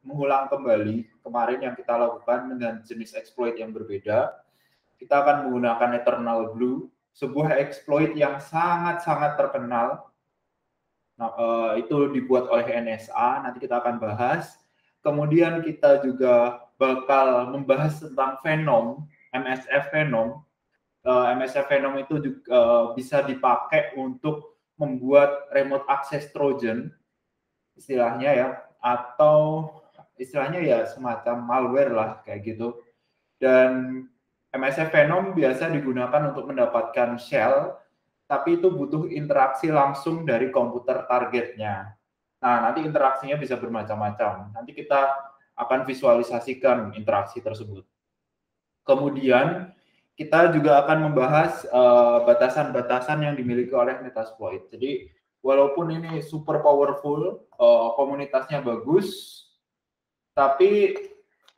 mengulang kembali kemarin yang kita lakukan dengan jenis exploit yang berbeda. Kita akan menggunakan Eternal Blue, sebuah exploit yang sangat-sangat terkenal. Nah, itu dibuat oleh NSA, nanti kita akan bahas. Kemudian kita juga bakal membahas tentang Venom, MSF Venom. MSF Venom itu juga bisa dipakai untuk membuat remote access Trojan, istilahnya ya, atau istilahnya ya semacam malware lah kayak gitu. Dan MSF Venom biasa digunakan untuk mendapatkan shell, tapi itu butuh interaksi langsung dari komputer targetnya. Nah, nanti interaksinya bisa bermacam-macam. Nanti kita akan visualisasikan interaksi tersebut. Kemudian kita juga akan membahas batasan-batasan yang dimiliki oleh Metasploit. Jadi walaupun ini super powerful, komunitasnya bagus, tapi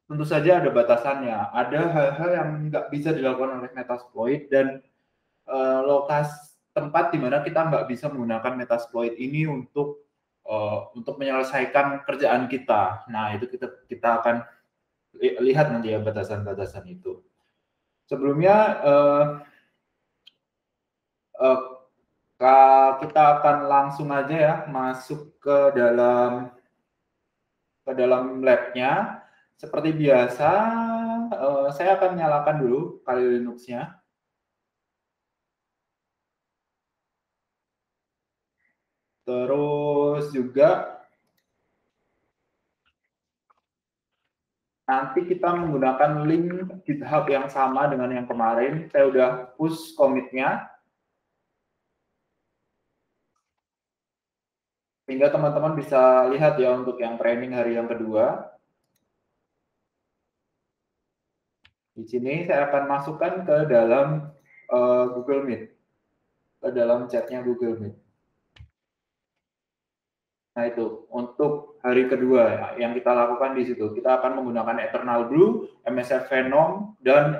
tentu saja ada batasannya. Ada hal-hal yang nggak bisa dilakukan oleh Metasploit dan lokasi tempat di mana kita nggak bisa menggunakan Metasploit ini untuk menyelesaikan kerjaan kita. Nah, itu kita akan lihat nanti ya batasan-batasan itu. Sebelumnya kita akan langsung aja ya masuk ke dalam lab-nya. Seperti biasa, saya akan nyalakan dulu Kali Linux-nya. Terus juga nanti kita menggunakan link GitHub yang sama dengan yang kemarin. Saya udah push commit-nya. Sehingga teman-teman bisa lihat ya untuk yang training hari yang kedua. Di sini saya akan masukkan ke dalam Google Meet. Ke dalam chatnya Google Meet. Nah itu, untuk hari kedua yang kita lakukan di situ, kita akan menggunakan Eternal Blue, MSF Venom, dan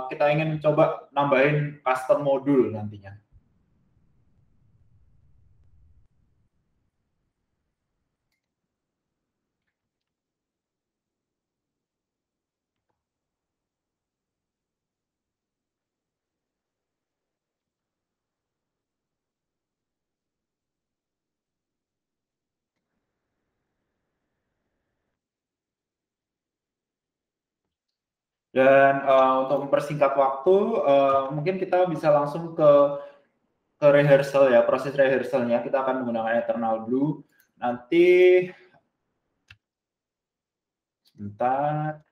kita ingin coba nambahin custom modul nantinya. Dan untuk mempersingkat waktu, mungkin kita bisa langsung ke rehearsal ya, proses rehearsalnya. Kita akan menggunakan Eternal Blue. Nanti, sebentar.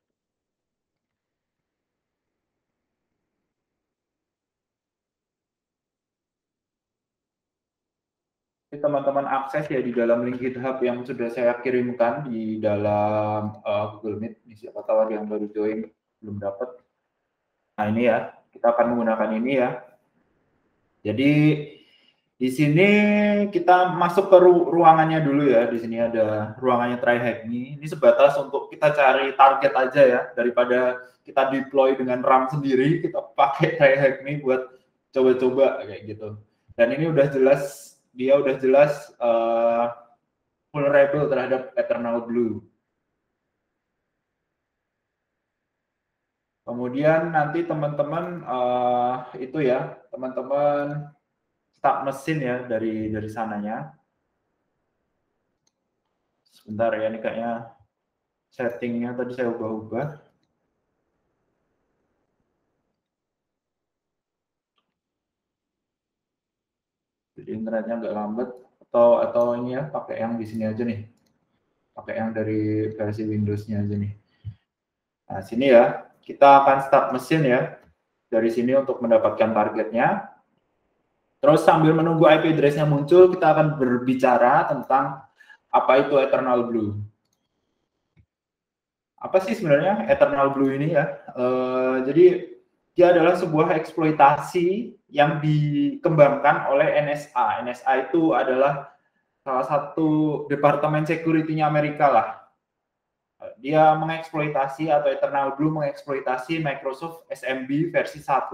Teman-teman akses ya di dalam link GitHub yang sudah saya kirimkan di dalam Google Meet. Ini siapa tahu ada yang baru join belum dapat. Nah ini ya, kita akan menggunakan ini ya. Jadi di sini kita masuk ke ruangannya dulu ya. Di sini ada ruangannya TryHackMe. Ini sebatas untuk kita cari target aja ya, daripada kita deploy dengan RAM sendiri, kita pakai TryHackMe buat coba-coba kayak gitu. Dan ini udah jelas, dia udah jelas vulnerable terhadap Eternal Blue. Kemudian nanti teman-teman itu ya, teman-teman start mesin ya dari sananya. Sebentar ya, ini kayaknya settingnya tadi saya ubah-ubah. Jadi internetnya agak lambat, atau ini ya pakai yang di sini aja nih, pakai yang dari versi Windows-nya aja nih. Nah sini ya, kita akan start mesin ya dari sini untuk mendapatkan targetnya. Terus sambil menunggu IP address-nya muncul, kita akan berbicara tentang apa itu Eternal Blue. Apa sih sebenarnya Eternal Blue ini ya? Jadi dia adalah sebuah eksploitasi yang dikembangkan oleh NSA. NSA itu adalah salah satu departemen security-nya Amerika lah. Dia mengeksploitasi atau Eternal Blue mengeksploitasi Microsoft SMB versi 1.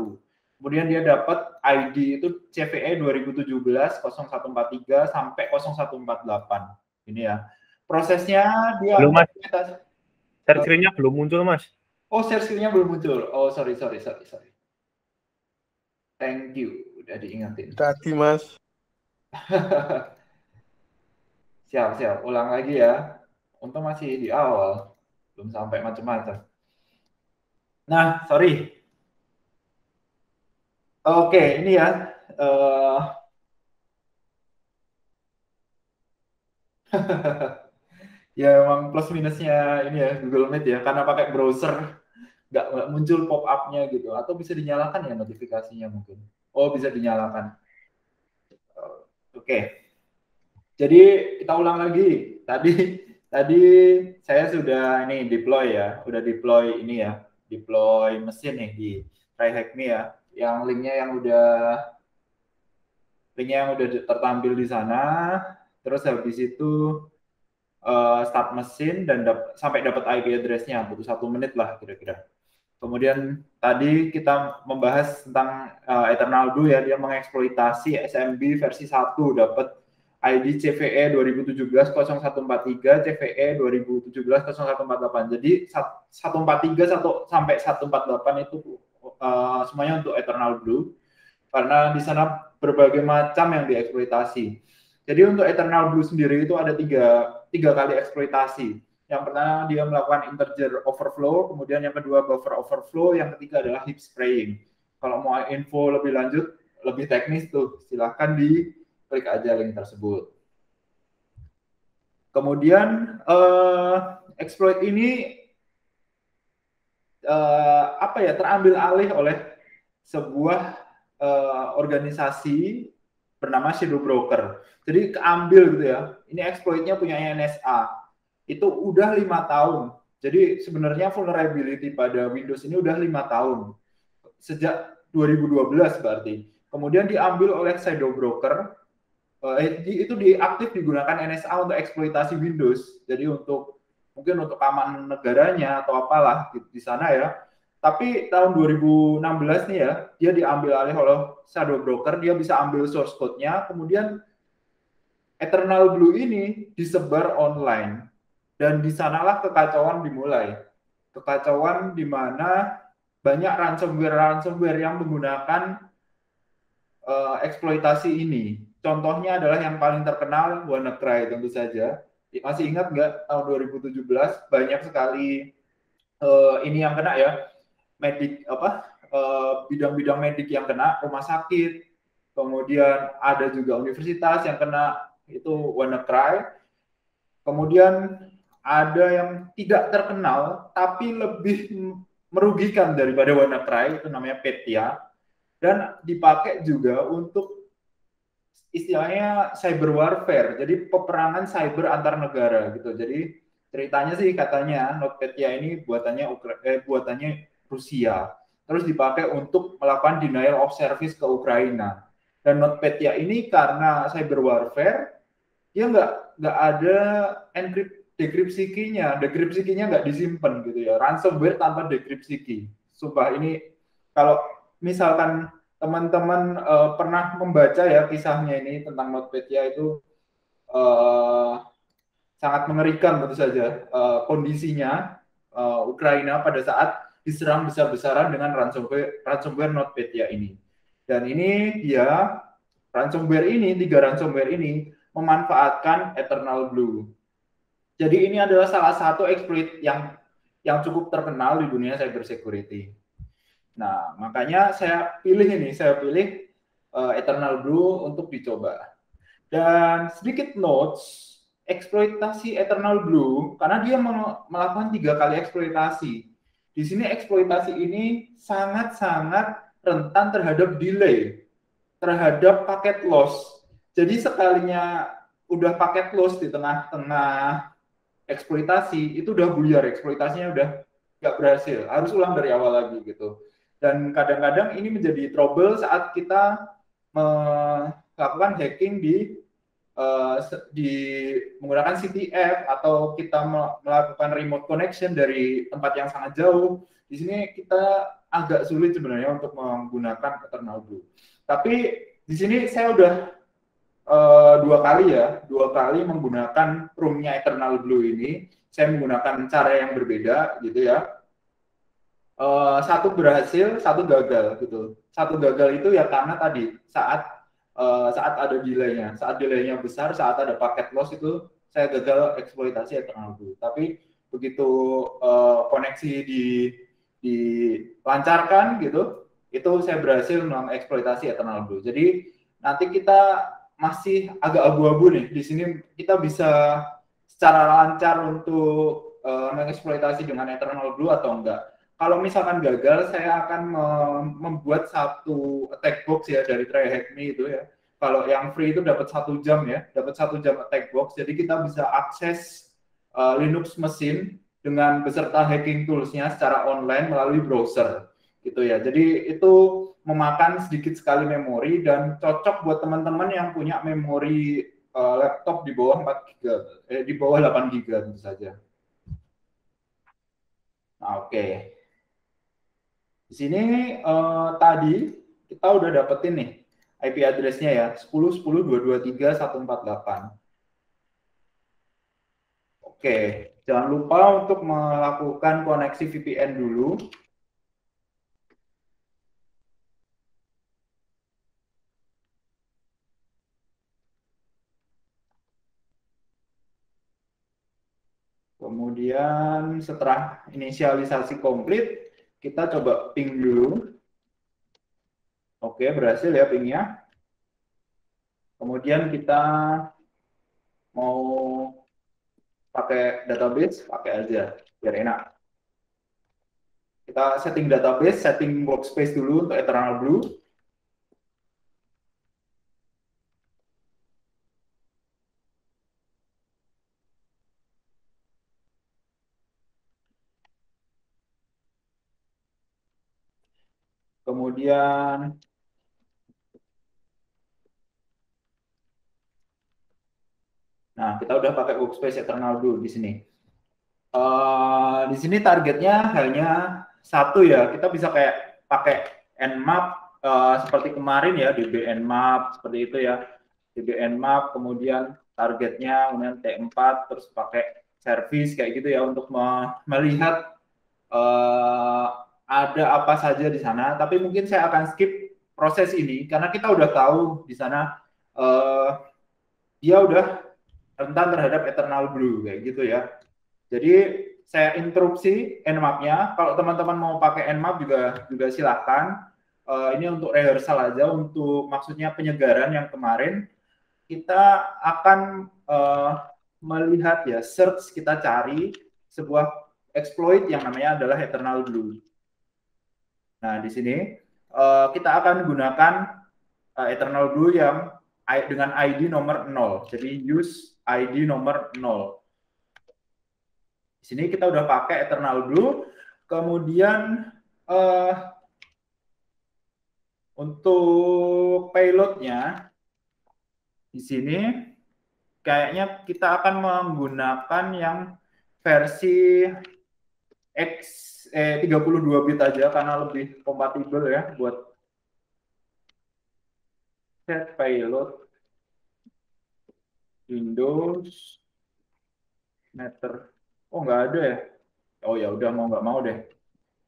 Kemudian dia dapat ID itu CVE 2017 0143 sampai 0148. Ini ya. Prosesnya dia Share screen-nya belum muncul, Mas. Oh, share screen-nya belum muncul. Oh, sorry. Thank you, udah diingetin. Tadi, Mas. Siap. Ulang lagi ya. Untung masih di awal. Belum sampai macam-macam. Nah, sorry. Oke, ini ya. Ya emang plus minusnya ini ya Google Meet ya. Karena pakai browser, nggak muncul pop-up-nya gitu. Atau bisa dinyalakan ya notifikasinya mungkin. Oh, bisa dinyalakan. Oke. Jadi kita ulang lagi. Tadi saya sudah ini deploy ya, udah deploy ini ya, deploy mesin nih di TryHackMe ya. Yang linknya yang udah tertampil di sana. Terus habis itu start mesin dan sampai dapat IP address-nya, butuh 1 menit lah kira-kira. Kemudian tadi kita membahas tentang Eternal Blue ya, dia mengeksploitasi SMB versi 1, dapat ID CVE 2017-0143, CVE 2017-0148. Jadi 143 sampai 148 itu semuanya untuk Eternal Blue, karena di sana berbagai macam yang dieksploitasi. Jadi untuk Eternal Blue sendiri itu ada tiga kali eksploitasi. Yang pertama dia melakukan integer overflow, kemudian yang kedua buffer overflow, yang ketiga adalah heap spraying. Kalau mau info lebih lanjut, lebih teknis tuh, silahkan klik aja link tersebut. Kemudian exploit ini terambil alih oleh sebuah organisasi bernama Shadow Broker. Jadi keambil gitu ya. Ini exploitnya punya NSA. Itu udah 5 tahun. Jadi sebenarnya vulnerability pada Windows ini udah 5 tahun. Sejak 2012 berarti. Kemudian diambil oleh Shadow Broker. Itu diaktif digunakan NSA untuk eksploitasi Windows. Jadi mungkin untuk keamanan negaranya atau apalah di sana ya. Tapi tahun 2016 nih ya, dia diambil alih oleh Shadow Broker, dia bisa ambil source code-nya, kemudian Eternal Blue ini disebar online. Dan di sanalah kekacauan dimulai. Kekacauan di mana banyak ransomware yang menggunakan eksploitasi ini. Contohnya adalah yang paling terkenal WannaCry tentu saja. Masih ingat nggak tahun 2017 banyak sekali ini yang kena ya, bidang-bidang medik yang kena, rumah sakit, kemudian ada juga universitas yang kena, itu WannaCry. Kemudian ada yang tidak terkenal tapi lebih merugikan daripada WannaCry, itu namanya Petya, dan dipakai juga untuk istilahnya cyber warfare, jadi peperangan cyber antar negara gitu. Jadi ceritanya sih katanya NotPetya ini buatannya Rusia, terus dipakai untuk melakukan denial of service ke Ukraina. Dan NotPetya ini karena cyber warfare dia nggak ada decryption key-nya nggak disimpan gitu ya. Ransomware tanpa decryption key. Sumpah ini kalau misalkan teman-teman pernah membaca ya kisahnya ini tentang NotPetya itu sangat mengerikan tentu saja kondisinya Ukraina pada saat diserang besar-besaran dengan ransomware NotPetya ini. Dan ini dia tiga ransomware ini memanfaatkan Eternal Blue. Jadi ini adalah salah satu exploit yang cukup terkenal di dunia cyber security. Nah, makanya saya pilih Eternal Blue untuk dicoba. Dan sedikit notes, eksploitasi Eternal Blue, karena dia melakukan 3 kali eksploitasi. Di sini eksploitasi ini sangat-sangat rentan terhadap delay, terhadap paket loss. Jadi sekalinya udah paket loss di tengah-tengah eksploitasi, itu udah buyar, eksploitasinya udah nggak berhasil, harus ulang dari awal lagi gitu. Dan kadang-kadang ini menjadi trouble saat kita melakukan hacking menggunakan CTF atau kita melakukan remote connection dari tempat yang sangat jauh. Di sini kita agak sulit sebenarnya untuk menggunakan Eternal Blue. Tapi di sini saya udah 2 kali menggunakan roomnya Eternal Blue ini. saya menggunakan cara yang berbeda gitu ya. Satu berhasil, satu gagal gitu. Satu gagal itu ya karena tadi saat ada delay-nya, saat delay-nya besar, saat ada paket loss itu saya gagal eksploitasi eternal blue. Tapi begitu koneksi dilancarkan gitu, itu saya berhasil mengeksploitasi eternal blue. Jadi nanti kita masih agak abu-abu nih. Di sini kita bisa secara lancar untuk mengeksploitasi dengan eternal blue atau enggak. Kalau misalkan gagal, saya akan membuat satu attack box ya dari TryHackMe itu ya. Kalau yang free itu dapat 1 jam ya, dapat 1 jam attack box. Jadi kita bisa akses Linux mesin dengan beserta hacking toolsnya secara online melalui browser gitu ya. Jadi itu memakan sedikit sekali memori dan cocok buat teman-teman yang punya memori laptop di bawah 4 GB, di bawah 8 GB tentu saja. Nah, oke. Di sini tadi kita udah dapetin nih IP address-nya ya, 10.10.223.148. Oke, jangan lupa untuk melakukan koneksi VPN dulu. Kemudian setelah inisialisasi komplit, kita coba ping dulu. Oke, berhasil ya pingnya. Kemudian kita mau pakai database, pakai aja biar enak. Kita setting database, setting workspace dulu untuk eternal blue. Kemudian nah, kita udah pakai workspace eternal blue di sini. Di sini targetnya hanya satu ya. Kita bisa kayak pakai nmap seperti kemarin ya, db nmap seperti itu ya. db nmap, kemudian targetnya kemudian T4 terus pakai service kayak gitu ya untuk melihat ada apa saja di sana. Tapi mungkin saya akan skip proses ini karena kita udah tahu di sana dia udah rentan terhadap eternal blue kayak gitu ya. Jadi saya interupsi nmap-nya. Kalau teman-teman mau pakai nmap juga silahkan. Ini untuk rehearsal aja, untuk maksudnya penyegaran yang kemarin. Kita akan melihat ya, search, kita cari sebuah exploit yang namanya adalah eternal blue. Nah, di sini kita akan gunakan eternal blue yang dengan ID nomor 0. Jadi use ID nomor 0. Di sini kita udah pakai eternal blue. Kemudian untuk payloadnya di sini kayaknya kita akan menggunakan yang versi 32 bit aja karena lebih kompatibel ya buat set payload Windows Matter. Oh, nggak ada ya? Oh ya udah, mau nggak mau deh.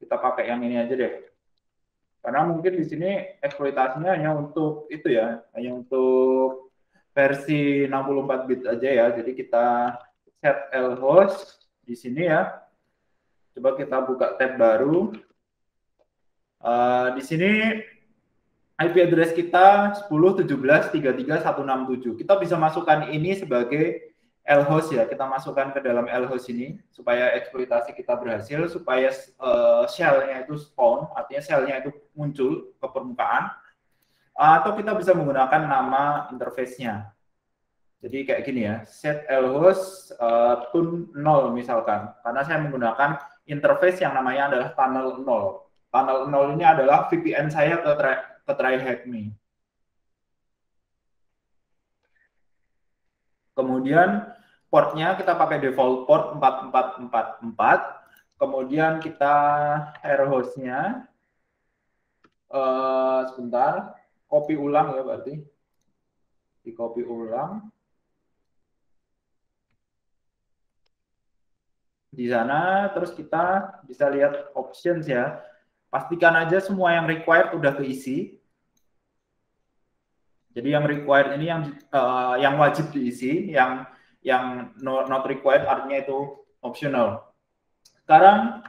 Kita pakai yang ini aja deh. Karena mungkin di sini eksploitasinya hanya untuk itu ya, hanya untuk versi 64 bit aja ya. Jadi kita set lhost di sini ya. Coba kita buka tab baru. Di sini IP address kita 10.17.33.167. Kita bisa masukkan ini sebagai lhost ya. Kita masukkan ke dalam lhost ini supaya eksploitasi kita berhasil, supaya shell-nya itu spawn, artinya shell-nya itu muncul ke permukaan. Atau kita bisa menggunakan nama interface-nya. Jadi kayak gini ya, set lhost tun 0 misalkan. Karena saya menggunakan interface yang namanya adalah tunnel 0. Tunnel 0 ini adalah VPN saya ke TryHackMe. Kemudian portnya kita pakai default port 4444. Kemudian kita airhost-nya sebentar, copy ulang ya berarti. Di copy ulang. Di sana terus kita bisa lihat options ya. Pastikan aja semua yang required udah keisi. Jadi yang required ini yang wajib diisi, yang not required artinya itu optional. Sekarang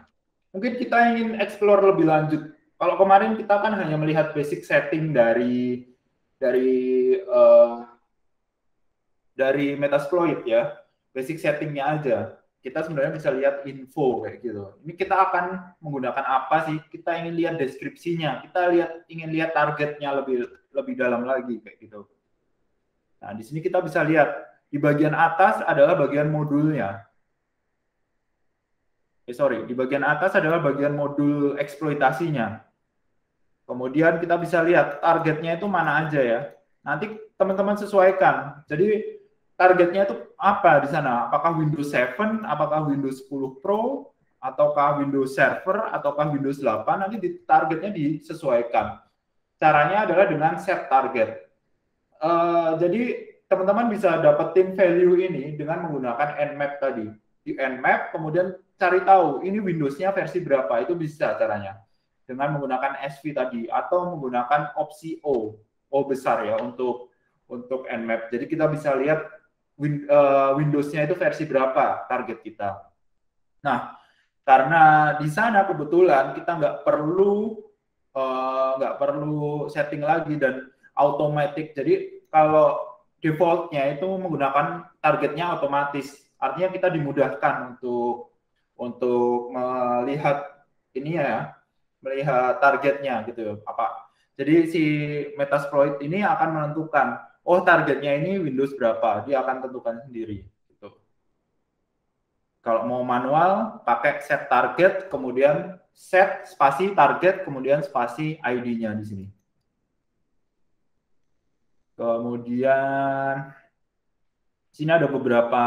mungkin kita ingin explore lebih lanjut. Kalau kemarin kita kan hanya melihat basic setting dari Metasploit ya, basic settingnya aja. Kita sebenarnya bisa lihat info kayak gitu. Ini kita akan menggunakan apa sih? Kita ingin lihat deskripsinya, kita ingin lihat targetnya lebih dalam lagi kayak gitu. Nah, di sini kita bisa lihat di bagian atas adalah bagian modulnya. Di bagian atas adalah bagian modul eksploitasinya. Kemudian kita bisa lihat targetnya itu mana aja ya. Nanti teman-teman sesuaikan. Jadi targetnya itu apa di sana? Apakah Windows 7, apakah Windows 10 Pro, ataukah Windows Server, ataukah Windows 8? Nanti targetnya disesuaikan. Caranya adalah dengan set target. Jadi teman-teman bisa dapetin value ini dengan menggunakan Nmap tadi. Di Nmap kemudian cari tahu ini Windows-nya versi berapa, itu bisa caranya. Dengan menggunakan SV tadi atau menggunakan opsi O besar ya untuk Nmap. Jadi kita bisa lihat Windows-nya itu versi berapa target kita. Nah, karena di sana kebetulan kita nggak perlu setting lagi dan automatic. Jadi kalau defaultnya itu menggunakan targetnya otomatis. Artinya kita dimudahkan untuk melihat ini ya, melihat targetnya gitu apa. Jadi si Metasploit ini akan menentukan, oh targetnya ini Windows berapa, dia akan tentukan sendiri. Gitu. Kalau mau manual, pakai set target, kemudian set spasi target, kemudian spasi ID-nya di sini. Kemudian sini ada beberapa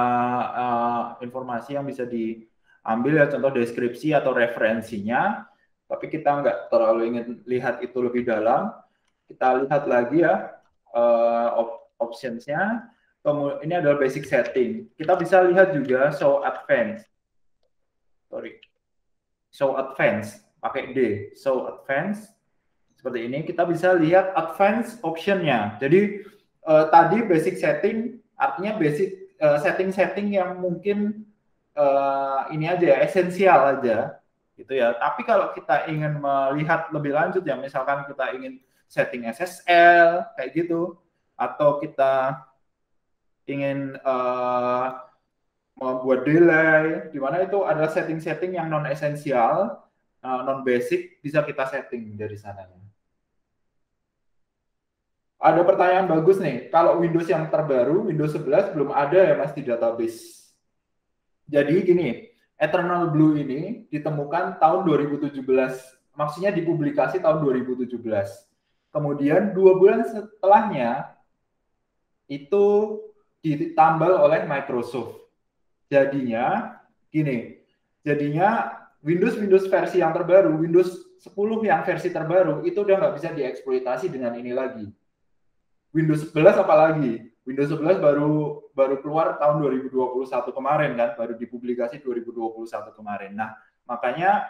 informasi yang bisa diambil ya, contoh deskripsi atau referensinya. Tapi kita nggak terlalu ingin lihat itu lebih dalam. Kita lihat lagi ya options-nya. Kemudian ini adalah basic setting. Kita bisa lihat juga show advanced. Show advanced pakai D. Show advanced seperti ini. Kita bisa lihat advanced option-nya. Jadi tadi basic setting artinya basic setting-setting yang mungkin ini aja ya, esensial aja gitu ya. Tapi kalau kita ingin melihat lebih lanjut ya, misalkan kita ingin setting SSL kayak gitu, atau kita ingin membuat delay, di mana itu ada setting-setting yang non esensial, non basic, bisa kita setting dari sana. Ada pertanyaan bagus nih, kalau Windows yang terbaru, Windows 11 belum ada ya Mas di database. Jadi gini, Eternal Blue ini ditemukan tahun 2017, maksudnya dipublikasi tahun 2017. Kemudian 2 bulan setelahnya itu ditambal oleh Microsoft. Jadinya gini, Windows versi yang terbaru, Windows 10 yang versi terbaru itu udah nggak bisa dieksploitasi dengan ini lagi. Windows 11 apalagi? Windows 11 baru keluar tahun 2021 kemarin kan, baru dipublikasi 2021 kemarin. Nah, makanya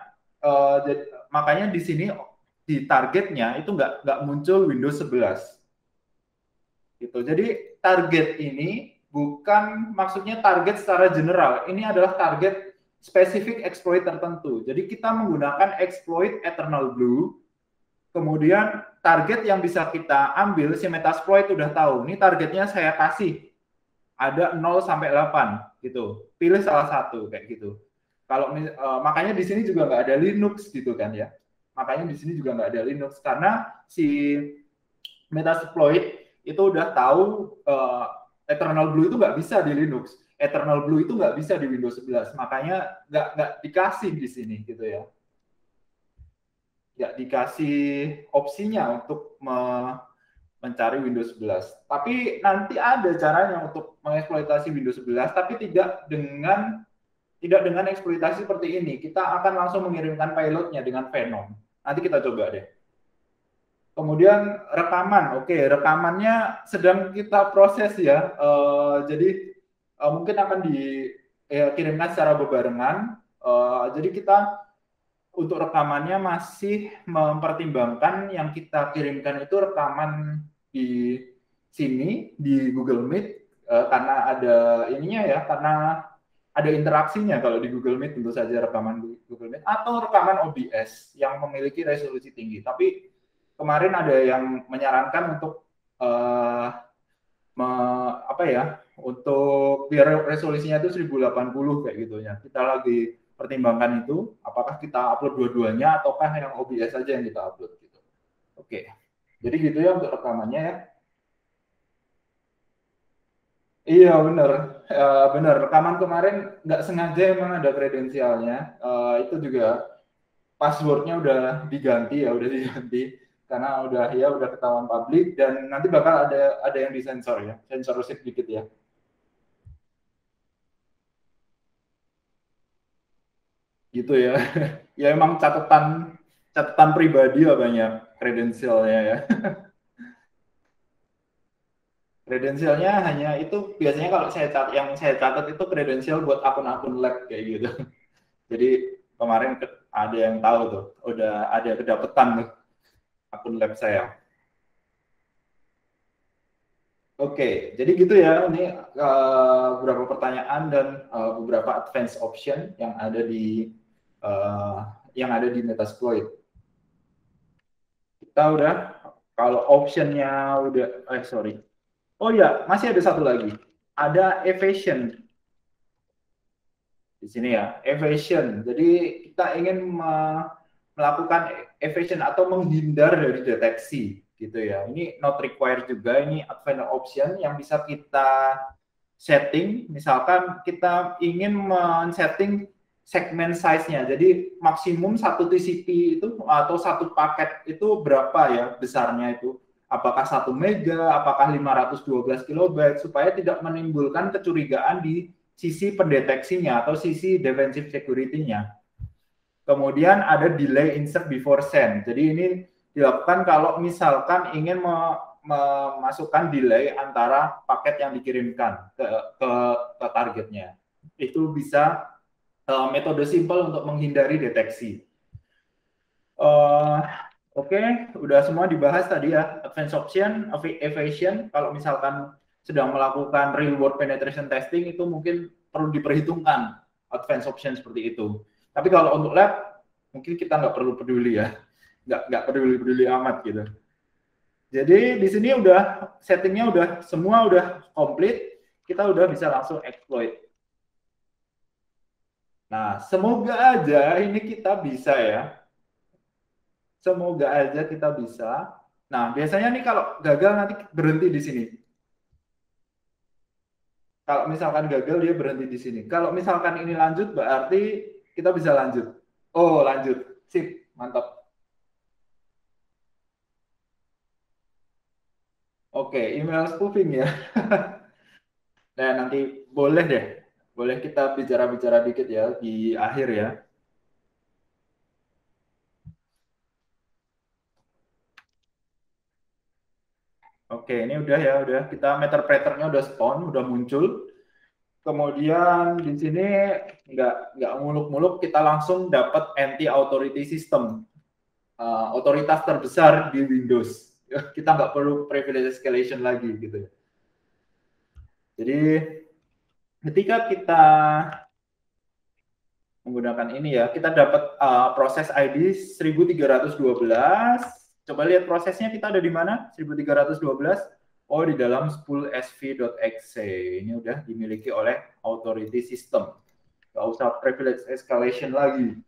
di sini di targetnya itu nggak muncul Windows 11. Gitu. Jadi target ini bukan maksudnya target secara general. Ini adalah target spesifik exploit tertentu. Jadi kita menggunakan exploit Eternal Blue. Kemudian target yang bisa kita ambil, si Metasploit udah tahu, ini targetnya saya kasih ada 0 sampai 8 gitu. Pilih salah satu kayak gitu. Kalau makanya di sini juga nggak ada Linux gitu kan ya. Makanya di sini juga nggak ada Linux karena si Metasploit itu udah tahu Eternal Blue itu nggak bisa di Linux. Eternal Blue itu nggak bisa di Windows 11. Makanya nggak dikasih di sini gitu ya. Ya dikasih opsinya untuk mencari Windows 11. Tapi nanti ada caranya untuk mengeksploitasi Windows 11, tapi tidak dengan eksploitasi seperti ini. Kita akan langsung mengirimkan payloadnya dengan Venom. Nanti kita coba deh. Kemudian rekaman, oke, rekamannya sedang kita proses ya. Jadi mungkin akan kirimkan secara bebarengan. Jadi kita untuk rekamannya masih mempertimbangkan yang kita kirimkan itu rekaman di sini di Google Meet, karena ada ininya ya, karena ada interaksinya. Kalau di Google Meet tentu saja rekaman di Google Meet atau rekaman OBS yang memiliki resolusi tinggi. Tapi kemarin ada yang menyarankan untuk apa ya, untuk biar resolusinya itu 1080 kayak gitu ya. Kita lagi pertimbangkan itu, apakah kita upload dua-duanya ataukah yang OBS saja yang kita upload gitu. Oke. Jadi gitu ya untuk rekamannya ya. Iya benar, benar. Rekaman kemarin nggak sengaja emang ada kredensialnya. Itu juga passwordnya udah diganti ya, udah diganti karena udah ketahuan publik dan nanti bakal ada yang disensor ya, sensorship dikit ya. Gitu ya. Ya emang catatan pribadi ya banyak kredensialnya ya. Kredensialnya hanya itu biasanya kalau yang saya catat itu kredensial buat akun-akun lab kayak gitu. Jadi kemarin ada yang tahu tuh, udah ada kedapetan tuh akun lab saya. Oke, jadi gitu ya. Ini beberapa pertanyaan dan beberapa advanced option yang ada di Metasploit. Kita udah, kalau optionnya udah, sorry. Oh ya, masih ada satu lagi. Ada evasion di sini ya, evasion. Jadi kita ingin melakukan evasion atau menghindar dari deteksi gitu ya. Ini not required juga, ini advanced option yang bisa kita setting. Misalkan kita ingin men-setting segmen size-nya. Jadi maksimum satu TCP itu atau satu paket itu berapa ya besarnya itu. Apakah 1 mega, apakah 512 kilobyte, supaya tidak menimbulkan kecurigaan di sisi pendeteksinya atau sisi defensive security-nya. Kemudian ada delay insert before send. Jadi ini dilakukan kalau misalkan ingin memasukkan delay antara paket yang dikirimkan ke targetnya. Itu bisa metode simpel untuk menghindari deteksi. Oke, udah semua dibahas tadi ya. Advanced option, evasion. Kalau misalkan sedang melakukan real world penetration testing itu mungkin perlu diperhitungkan advanced option seperti itu. Tapi kalau untuk lab mungkin kita nggak perlu peduli ya, nggak peduli amat gitu. Jadi di sini udah settingnya udah semua udah komplit, kita udah bisa langsung exploit. Nah, semoga aja ini kita bisa ya. Semoga aja kita bisa. Nah, biasanya nih kalau gagal nanti berhenti di sini. Kalau misalkan gagal dia berhenti di sini. Kalau misalkan ini lanjut berarti kita bisa lanjut. Oh, lanjut. Sip, mantap. Oke, email spoofing ya. Nah, nanti boleh deh. Boleh kita bicara-bicara dikit ya di akhir ya. Oke, ini udah ya, udah kita meterpreternya udah spawn, udah muncul. Kemudian di sini nggak muluk-muluk, kita langsung dapat anti authority system, otoritas terbesar di Windows. Kita nggak perlu privilege escalation lagi gitu. Jadi ketika kita menggunakan ini ya, kita dapat proses ID 1312. Coba lihat prosesnya kita ada di mana? 1312. Oh, di dalam spool sv.exe. Ini udah dimiliki oleh authority system. Nggak usah privilege escalation lagi.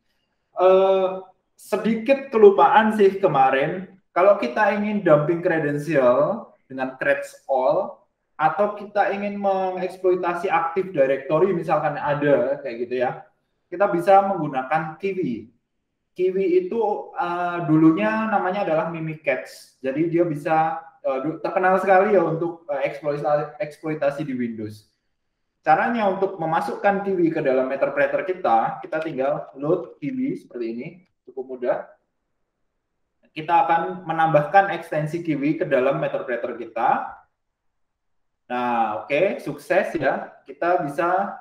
Sedikit kelupaan sih kemarin. Kalau kita ingin dumping credential dengan creds all, atau kita ingin mengeksploitasi Active Directory misalkan ada kayak gitu ya, kita bisa menggunakan Kiwi. Kiwi itu dulunya namanya adalah Mimikatz. Jadi dia bisa terkenal sekali ya untuk eksploitasi di Windows. Caranya untuk memasukkan Kiwi ke dalam meterpreter kita tinggal load Kiwi seperti ini, cukup mudah. Kita akan menambahkan ekstensi Kiwi ke dalam meterpreter kita. Nah, oke, sukses ya. Kita bisa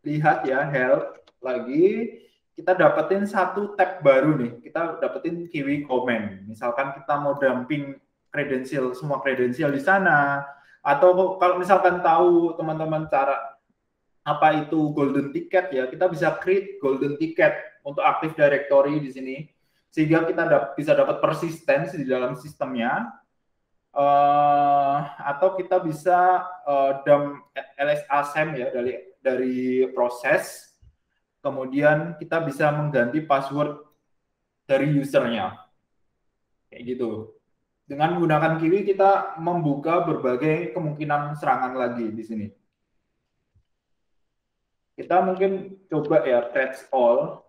lihat ya, help lagi, kita dapetin satu tab baru nih. Kita dapetin Kiwi Comment. Misalkan kita mau dumping kredensial, semua kredensial di sana, atau kalau misalkan tahu teman-teman cara apa itu golden ticket ya, kita bisa create golden ticket untuk Active Directory di sini, sehingga kita bisa dapat persistensi di dalam sistemnya. Atau kita bisa dump LSASM ya dari proses, kemudian kita bisa mengganti password dari usernya, kayak gitu. Dengan menggunakan Kiwi kita membuka berbagai kemungkinan serangan lagi di sini. Kita mungkin coba ya catch all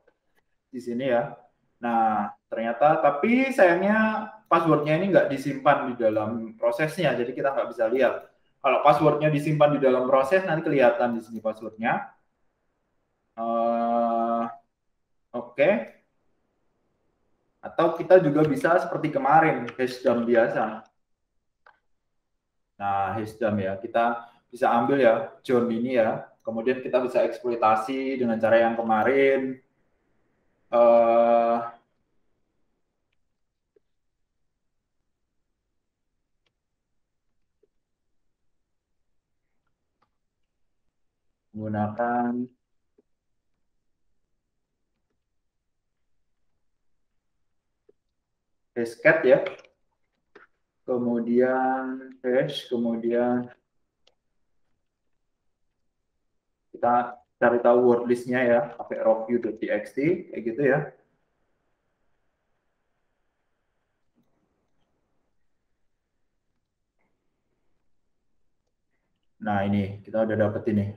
di sini ya. Nah, ternyata tapi sayangnya passwordnya ini nggak disimpan di dalam prosesnya, jadi kita nggak bisa lihat. Kalau passwordnya disimpan di dalam proses, nanti kelihatan di sini passwordnya. Oke. Atau kita juga bisa seperti kemarin, hashdump biasa. Nah, hashdump ya, kita bisa ambil ya John ini ya, kemudian kita bisa eksploitasi dengan cara yang kemarin. Menggunakan hashcat ya, kemudian hash, kemudian kita cari tahu word list-nya ya, pakai rockyou.txt kayak gitu ya. Nah ini kita udah dapet ini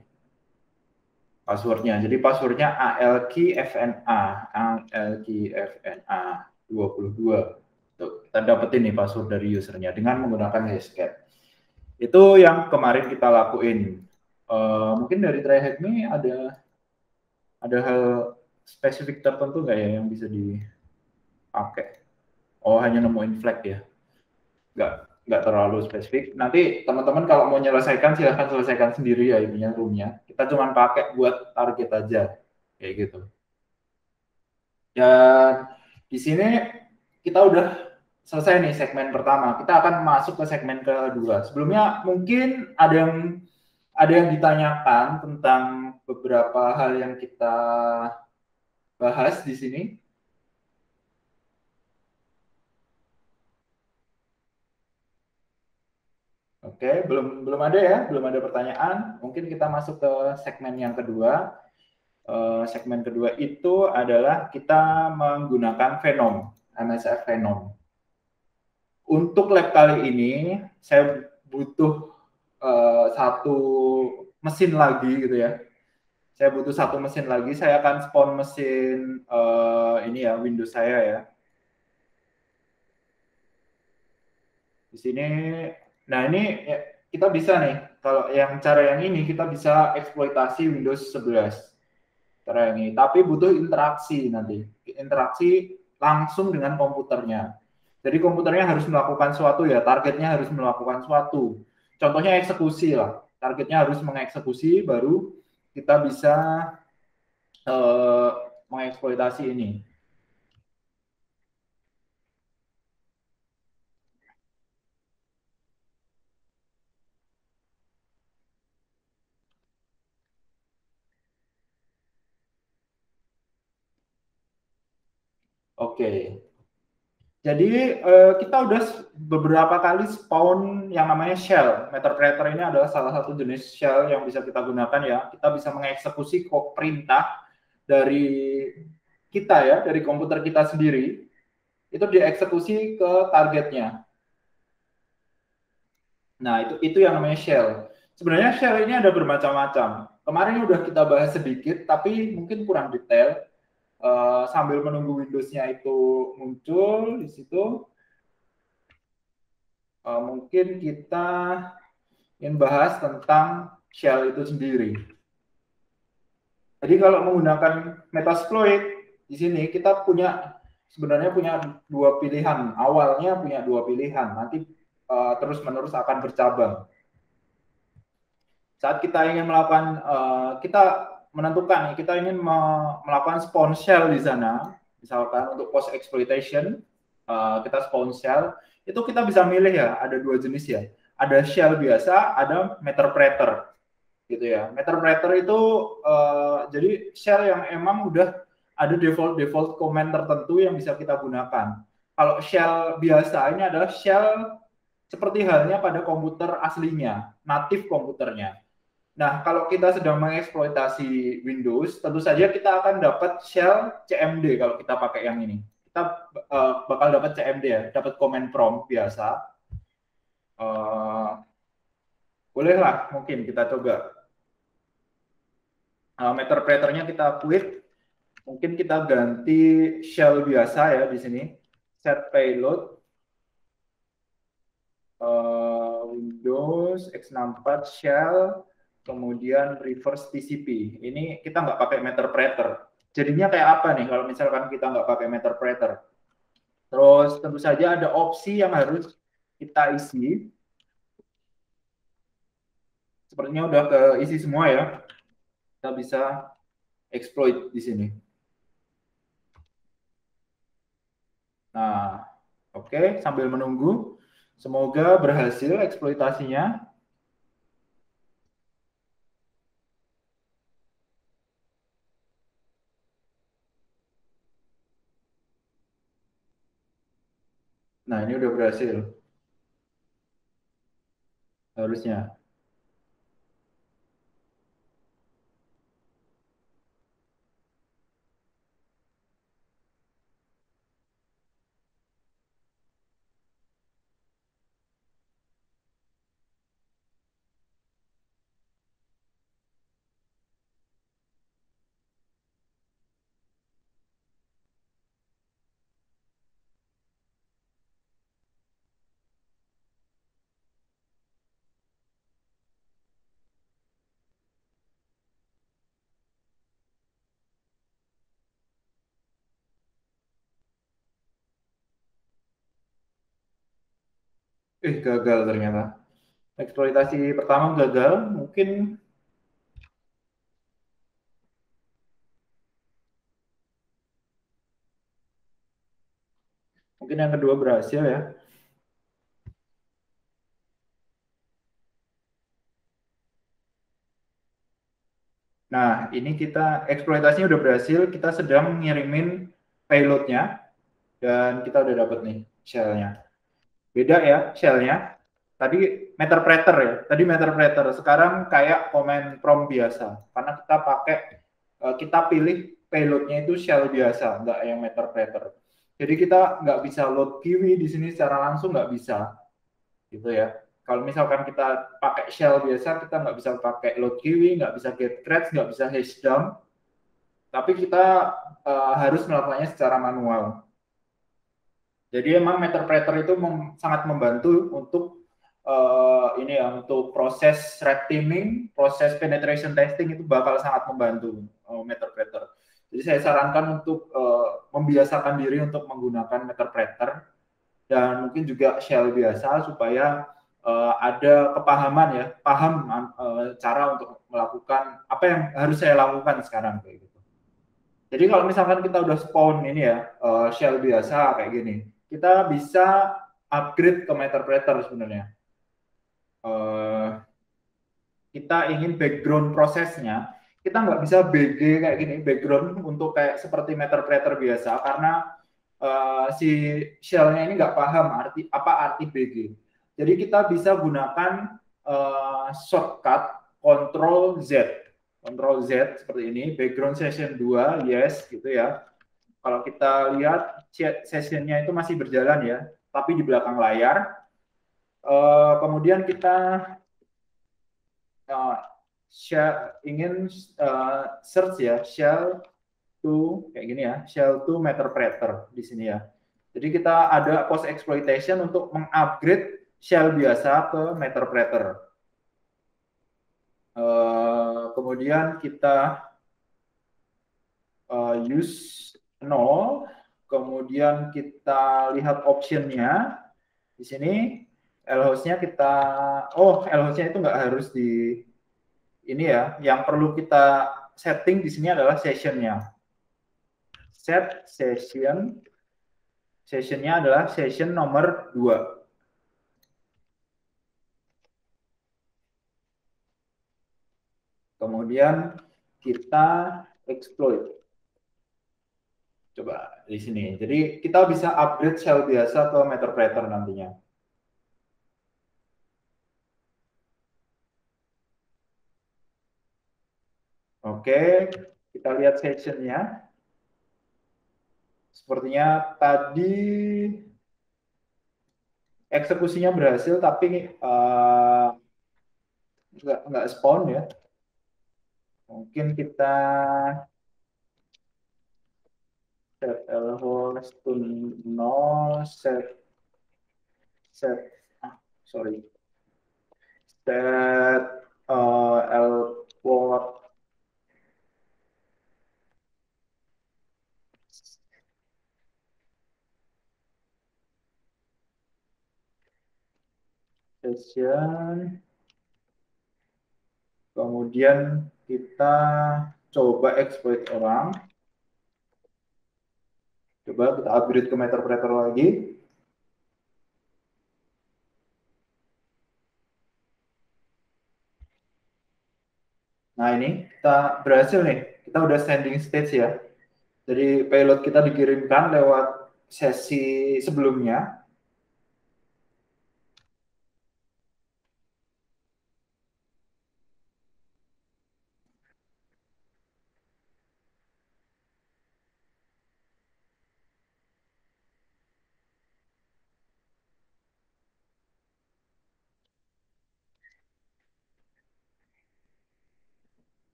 passwordnya. Jadi passwordnya ALKFNA 22. Tuh, kita dapetin nih password dari usernya dengan menggunakan hashcat. Itu yang kemarin kita lakuin. Mungkin dari TryHackMe ada hal spesifik tertentu nggak ya yang bisa dipakai? Oh, hanya nemuin flag ya? Nggak terlalu spesifik. Nanti teman-teman kalau mau menyelesaikan silahkan selesaikan sendiri ya ininya roomnya. Kita cuma pakai buat target aja kayak gitu. Dan di sini kita udah selesai nih segmen pertama. Kita akan masuk ke segmen kedua. Sebelumnya mungkin ada yang ditanyakan tentang beberapa hal yang kita bahas di sini. Oke, belum ada ya, belum ada pertanyaan. Mungkin kita masuk ke segmen yang kedua. Segmen kedua itu adalah kita menggunakan Venom, MSF Venom. Untuk lab kali ini, saya butuh satu mesin lagi gitu ya. Saya butuh satu mesin lagi. Saya akan spawn mesin ini ya, Windows saya ya. Di sini, nah ini ya, kita bisa nih, kalau yang cara yang ini kita bisa eksploitasi Windows 11. Cara yang ini, tapi butuh interaksi nanti. Interaksi langsung dengan komputernya. Jadi komputernya harus melakukan suatu ya, targetnya harus melakukan suatu. Contohnya eksekusi lah. Targetnya harus mengeksekusi, baru kita bisa mengeksploitasi ini. Oke. Jadi kita udah beberapa kali spawn yang namanya shell. Metacrater ini adalah salah satu jenis shell yang bisa kita gunakan ya. Kita bisa mengeksekusi perintah dari kita ya, dari komputer kita sendiri. Itu dieksekusi ke targetnya. Nah, itu yang namanya shell. Sebenarnya shell ini ada bermacam-macam. Kemarin udah kita bahas sedikit, tapi mungkin kurang detail. Sambil menunggu Windows-nya itu muncul di situ, mungkin kita ingin bahas tentang shell itu sendiri. Jadi kalau menggunakan Metasploit di sini kita sebenarnya punya dua pilihan. Awalnya punya dua pilihan, nanti terus-menerus akan bercabang. Saat kita ingin melakukan, kita menentukan kita ingin melakukan spawn shell di sana, misalkan untuk post exploitation kita spawn shell, itu kita bisa milih ya, ada dua jenis ya, ada shell biasa, ada Meterpreter gitu ya. Meterpreter itu jadi shell yang emang udah ada default command tertentu yang bisa kita gunakan. Kalau shell biasa ini adalah shell seperti halnya pada komputer aslinya, natif komputernya. Nah, kalau kita sedang mengeksploitasi Windows, tentu saja kita akan dapat shell CMD kalau kita pakai yang ini. Kita bakal dapat CMD ya, dapat command prompt biasa. Bolehlah mungkin kita coba. Meterpreternya kita quit. Mungkin kita ganti shell biasa ya di sini. Set payload. Windows x64 shell. Kemudian reverse TCP. Ini kita nggak pakai Meterpreter. Jadinya kayak apa nih kalau misalkan kita nggak pakai Meterpreter? Terus tentu saja ada opsi yang harus kita isi. Sepertinya udah keisi semua ya. Kita bisa exploit di sini. Nah, oke, sambil menunggu. Semoga berhasil eksploitasinya. Nah, ini udah berhasil. Harusnya. Gagal ternyata. Eksploitasi pertama gagal, mungkin yang kedua berhasil ya. Nah, ini kita eksploitasinya udah berhasil, kita sedang ngirimin payloadnya dan kita udah dapat nih shell-nya. Beda ya shell-nya. Tadi Meterpreter ya, tadi Meterpreter. Sekarang kayak command prompt biasa. Karena kita pakai, kita pilih payloadnya itu shell biasa, nggak yang Meterpreter. Jadi kita nggak bisa load kiwi di sini secara langsung, nggak bisa, gitu ya. Kalau misalkan kita pakai shell biasa, kita nggak bisa pakai load kiwi, nggak bisa get creds, nggak bisa hash dump. Tapi kita harus melakukannya secara manual. Jadi emang Meterpreter itu sangat membantu untuk ini ya, untuk proses red teaming, proses penetration testing itu bakal sangat membantu Meterpreter. Jadi saya sarankan untuk membiasakan diri untuk menggunakan Meterpreter dan mungkin juga shell biasa supaya ada kepahaman ya, paham cara untuk melakukan apa yang harus saya lakukan sekarang kayak gitu. Jadi kalau misalkan kita udah spawn ini ya shell biasa kayak gini, kita bisa upgrade ke Meterpreter sebenarnya. Kita ingin background prosesnya, kita nggak bisa BG kayak gini, background untuk kayak seperti Meterpreter biasa, karena si shell-nya ini nggak paham apa arti BG. Jadi kita bisa gunakan shortcut Ctrl Z seperti ini, background session 2, yes gitu ya. Kalau kita lihat sessionnya itu masih berjalan ya, tapi di belakang layar. Kemudian kita ingin search ya, shell to kayak gini ya, shell to Meterpreter di sini ya. Jadi kita ada post exploitation untuk mengupgrade shell biasa ke Meterpreter. Kemudian kita use 0, kemudian kita lihat optionnya di sini. Lhost-nya kita, lhost-nya itu nggak harus di ini ya, yang perlu kita setting di sini adalah sessionnya. Set session, sessionnya adalah session nomor 2. Kemudian kita exploit. Coba di sini. Jadi kita bisa upgrade shell biasa ke Meterpreter nantinya. Oke, kita lihat sessionnya. Sepertinya tadi eksekusinya berhasil, tapi nggak spawn ya. Mungkin kita set lhost to 0, set lport session. Kemudian kita coba exploit orang. Coba kita upgrade ke Meterpreter lagi. Nah ini kita berhasil nih. Kita udah standing stage ya. Jadi payload kita dikirimkan lewat sesi sebelumnya.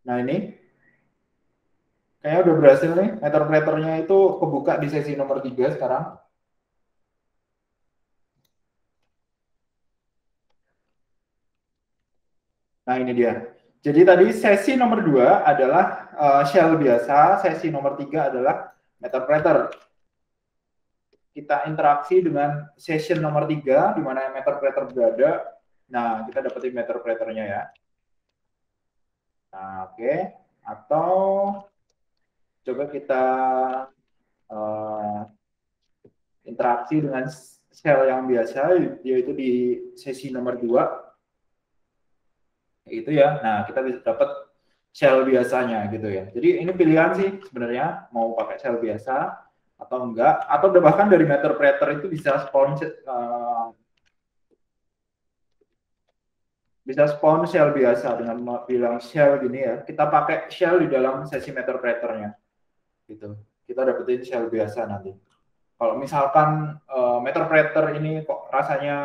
Nah ini kayaknya udah berhasil nih. Meterpreternya itu kebuka di sesi nomor 3 sekarang. Nah ini dia. Jadi tadi sesi nomor 2 adalah shell biasa, sesi nomor 3 adalah Meterpreter. Kita interaksi dengan session nomor 3, di mana Meterpreter berada. Nah, kita dapetin Meterpreternya ya. Nah, oke. Atau coba kita interaksi dengan shell yang biasa, yaitu di sesi nomor 2. Itu ya. Nah, kita bisa dapat shell biasanya gitu ya. Jadi ini pilihan sih sebenarnya, mau pakai shell biasa atau enggak, atau bahkan dari Meterpreter itu bisa spawn shell biasa dengan bilang shell gini ya. Kita pakai shell di dalam sesi Meterpreternya gitu. Kita dapetin shell biasa nanti. Kalau misalkan Meterpreter ini kok rasanya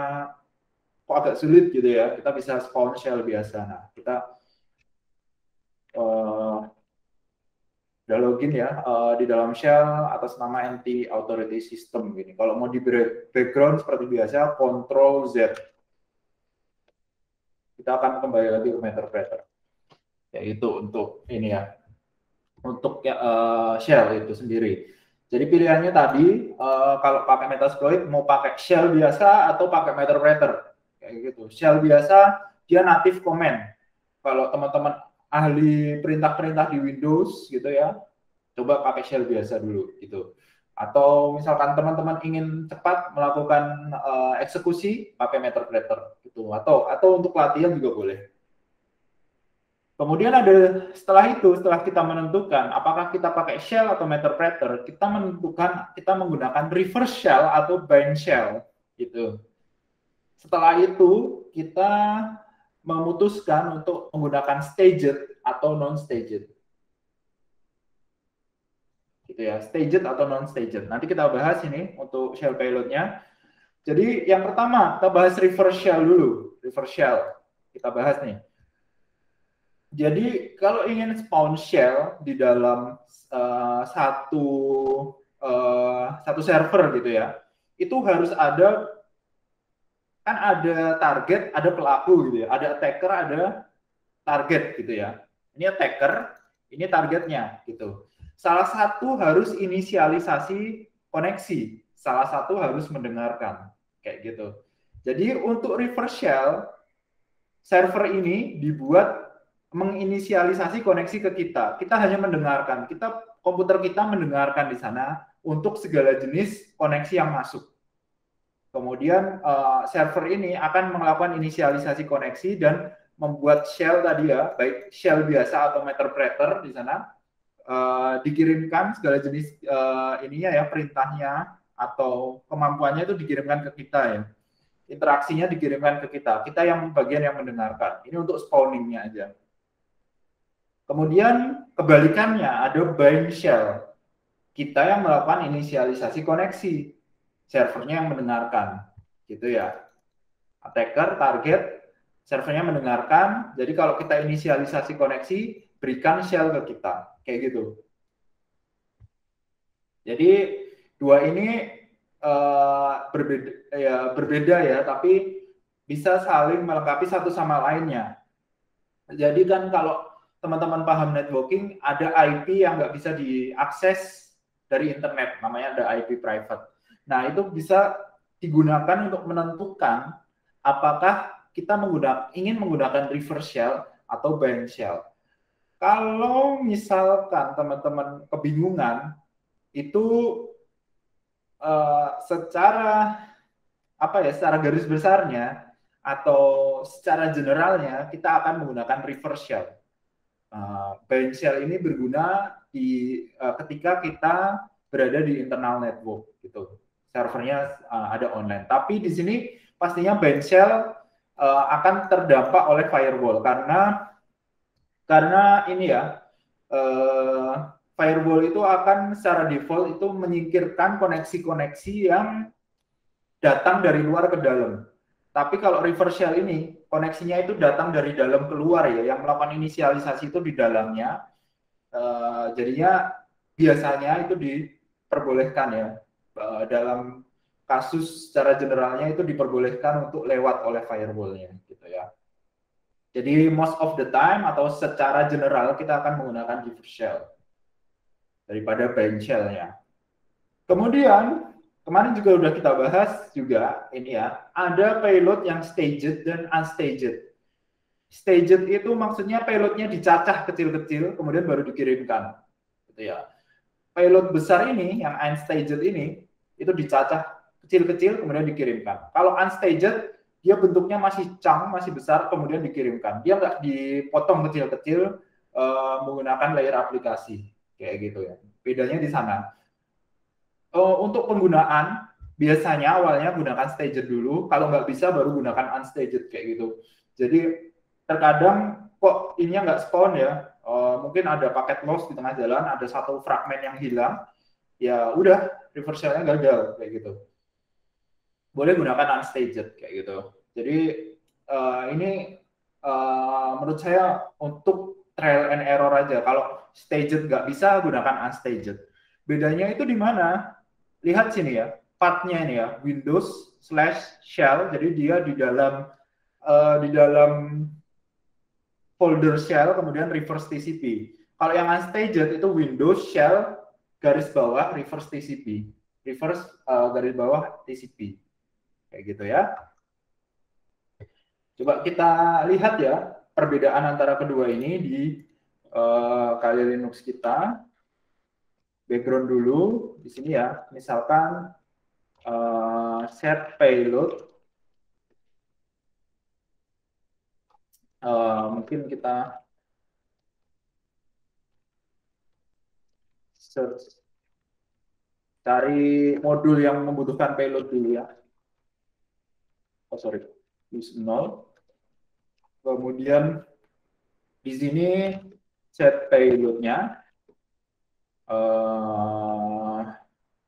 kok agak sulit gitu ya, kita bisa spawn shell biasa. Nah, kita udah login ya di dalam shell atas nama NT Authority System gini. Kalau mau di background seperti biasa, Ctrl Z. Kita akan kembali lagi ke Meterpreter. Yaitu untuk ini ya, untuk shell itu sendiri. Jadi pilihannya tadi kalau pakai Metasploit mau pakai shell biasa atau pakai Meterpreter kayak gitu. Shell biasa dia native command. Kalau teman-teman ahli perintah-perintah di Windows gitu ya, coba pakai shell biasa dulu gitu. Atau misalkan teman-teman ingin cepat melakukan eksekusi, pakai Meterpreter gitu. Atau untuk latihan juga boleh. Kemudian ada setelah kita menentukan apakah kita pakai shell atau Meterpreter, kita menentukan kita menggunakan reverse shell atau bind shell gitu. Setelah itu kita memutuskan untuk menggunakan staged atau non-staged. Gitu ya, staged atau non-staged. Nanti kita bahas ini untuk shell payloadnya. Jadi yang pertama kita bahas reverse shell dulu. Reverse shell kita bahas nih. Jadi kalau ingin spawn shell di dalam satu server gitu ya, itu harus ada, kan ada target, ada pelaku gitu ya, ada attacker, ada target gitu ya. Ini attacker, ini targetnya gitu. Salah satu harus inisialisasi koneksi, salah satu harus mendengarkan kayak gitu. Jadi untuk reverse shell, server ini dibuat menginisialisasi koneksi ke kita. Kita hanya mendengarkan, komputer kita mendengarkan di sana untuk segala jenis koneksi yang masuk. Kemudian server ini akan melakukan inisialisasi koneksi dan membuat shell tadi ya, baik shell biasa atau meterpreter di sana, dikirimkan segala jenis ininya ya, perintahnya atau kemampuannya itu dikirimkan ke kita ya. Interaksinya dikirimkan ke kita yang bagian yang mendengarkan. Ini untuk spawningnya aja. Kemudian kebalikannya ada bind shell. Kita yang melakukan inisialisasi koneksi, servernya yang mendengarkan, gitu ya. Attacker, target, servernya mendengarkan. Jadi kalau kita inisialisasi koneksi, berikan shell ke kita, kayak gitu. Jadi dua ini berbeda ya, tapi bisa saling melengkapi satu sama lainnya. Jadi kan kalau teman-teman paham networking, ada IP yang nggak bisa diakses dari internet, namanya ada IP private. Nah, itu bisa digunakan untuk menentukan apakah kita ingin menggunakan reverse shell atau bind shell. Kalau misalkan teman-teman kebingungan, itu secara garis besarnya atau secara generalnya kita akan menggunakan reverse shell. Bind shell ini berguna ketika kita berada di internal network gitu, servernya ada online. Tapi di sini pastinya bind shell akan terdampak oleh firewall karena ini ya, firewall itu akan secara default itu menyingkirkan koneksi-koneksi yang datang dari luar ke dalam. Tapi kalau reverse shell ini, koneksinya itu datang dari dalam keluar ya, yang melakukan inisialisasi itu di dalamnya. Jadinya biasanya itu diperbolehkan ya, dalam kasus secara generalnya itu diperbolehkan untuk lewat oleh firewall-nya gitu ya. Jadi most of the time atau secara general kita akan menggunakan reverse shell daripada bind shell-nya. Kemudian kemarin juga udah kita bahas juga ini ya, ada payload yang staged dan unstaged. Staged itu maksudnya payloadnya dicacah kecil-kecil kemudian baru dikirimkan, gitu ya. Payload besar ini yang unstaged ini itu dicacah kecil-kecil kemudian dikirimkan. Kalau unstaged dia bentuknya masih chunk, masih besar kemudian dikirimkan. Dia nggak dipotong kecil-kecil menggunakan layer aplikasi kayak gitu ya. Bedanya di sana. Untuk penggunaan biasanya awalnya gunakan staged dulu, kalau nggak bisa baru gunakan unstaged kayak gitu. Jadi terkadang kok ininya nggak spawn ya, mungkin ada paket loss di tengah jalan, ada satu fragmen yang hilang, ya udah reverse shell-nya gagal kayak gitu. Boleh gunakan unstaged kayak gitu. Jadi ini menurut saya untuk trial and error aja. Kalau staged nggak bisa gunakan unstaged. Bedanya itu di mana? Lihat sini ya, path-nya ini ya, Windows/shell, jadi dia di dalam folder shell, kemudian reverse TCP. Kalau yang unstaged itu Windows shell garis bawah reverse TCP, garis bawah TCP, kayak gitu ya. Coba kita lihat ya perbedaan antara kedua ini di Kali Linux kita. Background dulu di sini ya, misalkan set payload, mungkin kita search, cari modul yang membutuhkan payload dulu ya. Oh sorry, use 0. Kemudian di sini set payloadnya.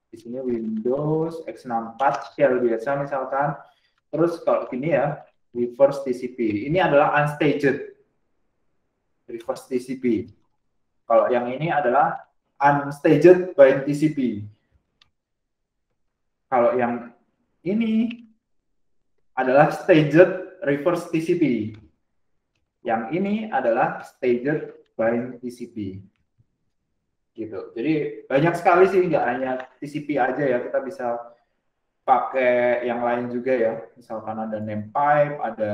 Di sini Windows x64 shell biasa misalkan. Terus kalau gini ya, reverse TCP. Ini adalah unstaged reverse TCP. Kalau yang ini adalah unstaged bind TCP. Kalau yang ini adalah staged reverse TCP. Yang ini adalah staged bind TCP. Gitu. Jadi banyak sekali sih, nggak hanya TCP aja ya, kita bisa pakai yang lain juga ya, misalkan ada name pipe, ada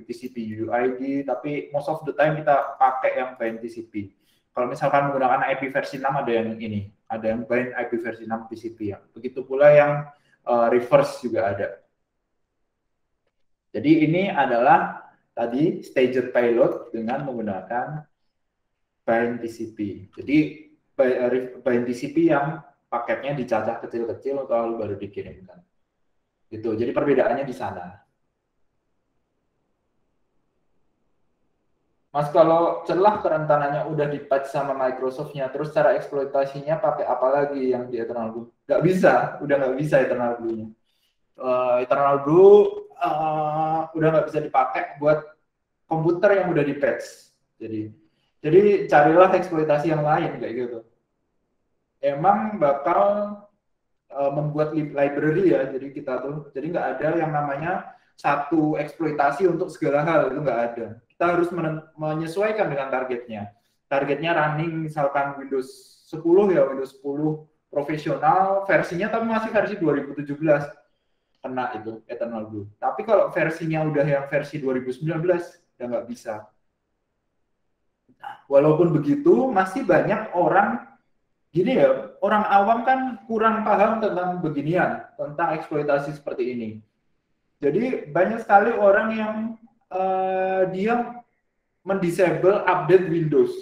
TCP UID, tapi most of the time kita pakai yang bind TCP. Kalau misalkan menggunakan IP versi 6 ada yang ini, ada yang bind IP versi 6 TCP ya. Begitu pula yang reverse juga ada. Jadi ini adalah tadi staged payload dengan menggunakan bind TCP. Jadi bind TCP yang paketnya dicacah kecil-kecil lalu baru dikirimkan. Gitu. Jadi perbedaannya di sana. Mas, kalau celah kerentanannya udah di-patch sama Microsoft-nya, terus cara eksploitasinya pakai apa lagi yang di Eternal Blue? Nggak bisa, udah nggak bisa Eternal Blue-nya. Eternal Blue udah nggak bisa dipakai buat komputer yang udah di-patch. Jadi carilah eksploitasi yang lain kayak gitu. Emang bakal membuat library ya, jadi kita tuh, jadi nggak ada yang namanya satu eksploitasi untuk segala hal, itu nggak ada. Kita harus menyesuaikan dengan targetnya. Targetnya running misalkan Windows 10 ya, Windows 10 profesional versinya tapi masih versi 2017 kena itu Eternal Blue. Tapi kalau versinya udah yang versi 2019 udah nggak bisa. Walaupun begitu masih banyak orang gini ya, orang awam kan kurang paham tentang beginian, tentang eksploitasi seperti ini. Jadi banyak sekali orang yang dia mendisable update Windows,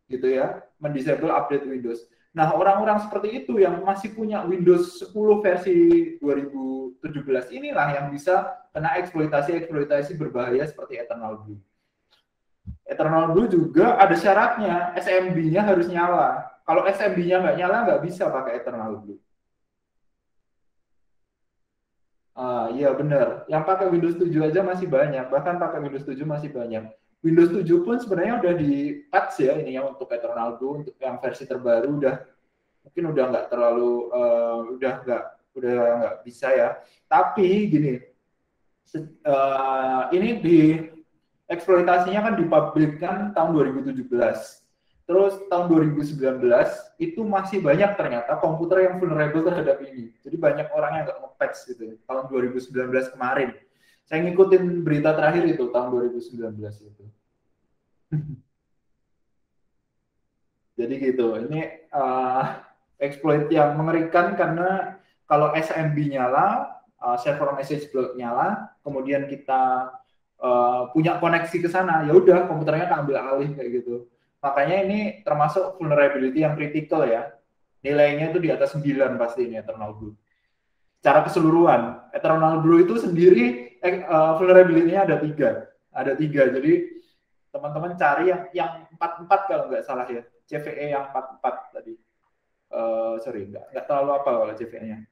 gitu ya, mendisable update Windows. Nah, orang-orang seperti itu yang masih punya Windows 10 versi 2017 inilah yang bisa kena eksploitasi berbahaya seperti Eternal Blue. Eternal Blue juga ada syaratnya, SMB-nya harus nyala. Kalau SMB-nya nggak nyala, nggak bisa pakai Eternal Blue. Iya benar. Yang pakai Windows 7 aja masih banyak. Bahkan pakai Windows 7 masih banyak. Windows 7 pun sebenarnya udah di patch ya ini ya untuk Eternal Blue, untuk yang versi terbaru mungkin udah nggak terlalu udah nggak bisa ya. Tapi gini, ini di eksploitasinya kan dipublikkan tahun 2017. Terus tahun 2019 itu masih banyak ternyata komputer yang vulnerable terhadap ini. Jadi banyak orang yang nggak nge-patch gitu. Tahun 2019 kemarin. Saya ngikutin berita terakhir itu tahun 2019 itu. Jadi gitu. Ini exploit yang mengerikan karena kalau SMB nyala, server message block nyala, kemudian kita punya koneksi ke sana, ya udah komputernya keambil alih kayak gitu. Makanya ini termasuk vulnerability yang critical ya. Nilainya itu di atas 9 pasti ini Eternal Blue. Secara keseluruhan, Eternal Blue itu sendiri vulnerability-nya ada 3. Ada 3. Jadi teman-teman cari yang 44 kalau nggak salah ya. CVE yang 44 tadi. Sorry, nggak terlalu apa kalau CVE-nya.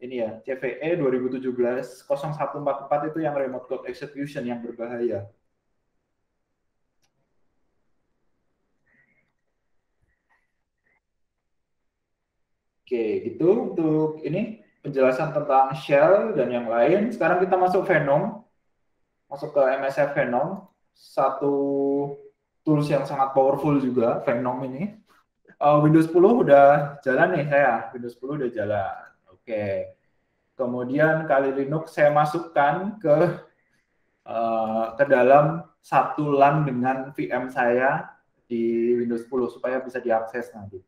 Ini ya, CVE 2017 0144 itu yang remote code execution yang berbahaya. Oke, gitu untuk ini penjelasan tentang shell dan yang lain. Sekarang kita masuk Venom, masuk ke MSF Venom, satu tools yang sangat powerful juga Venom ini. Windows 10 udah jalan nih saya, Windows 10 udah jalan. Oke. Kemudian Kali Linux saya masukkan ke dalam satu LAN dengan VM saya di Windows 10 supaya bisa diakses nanti.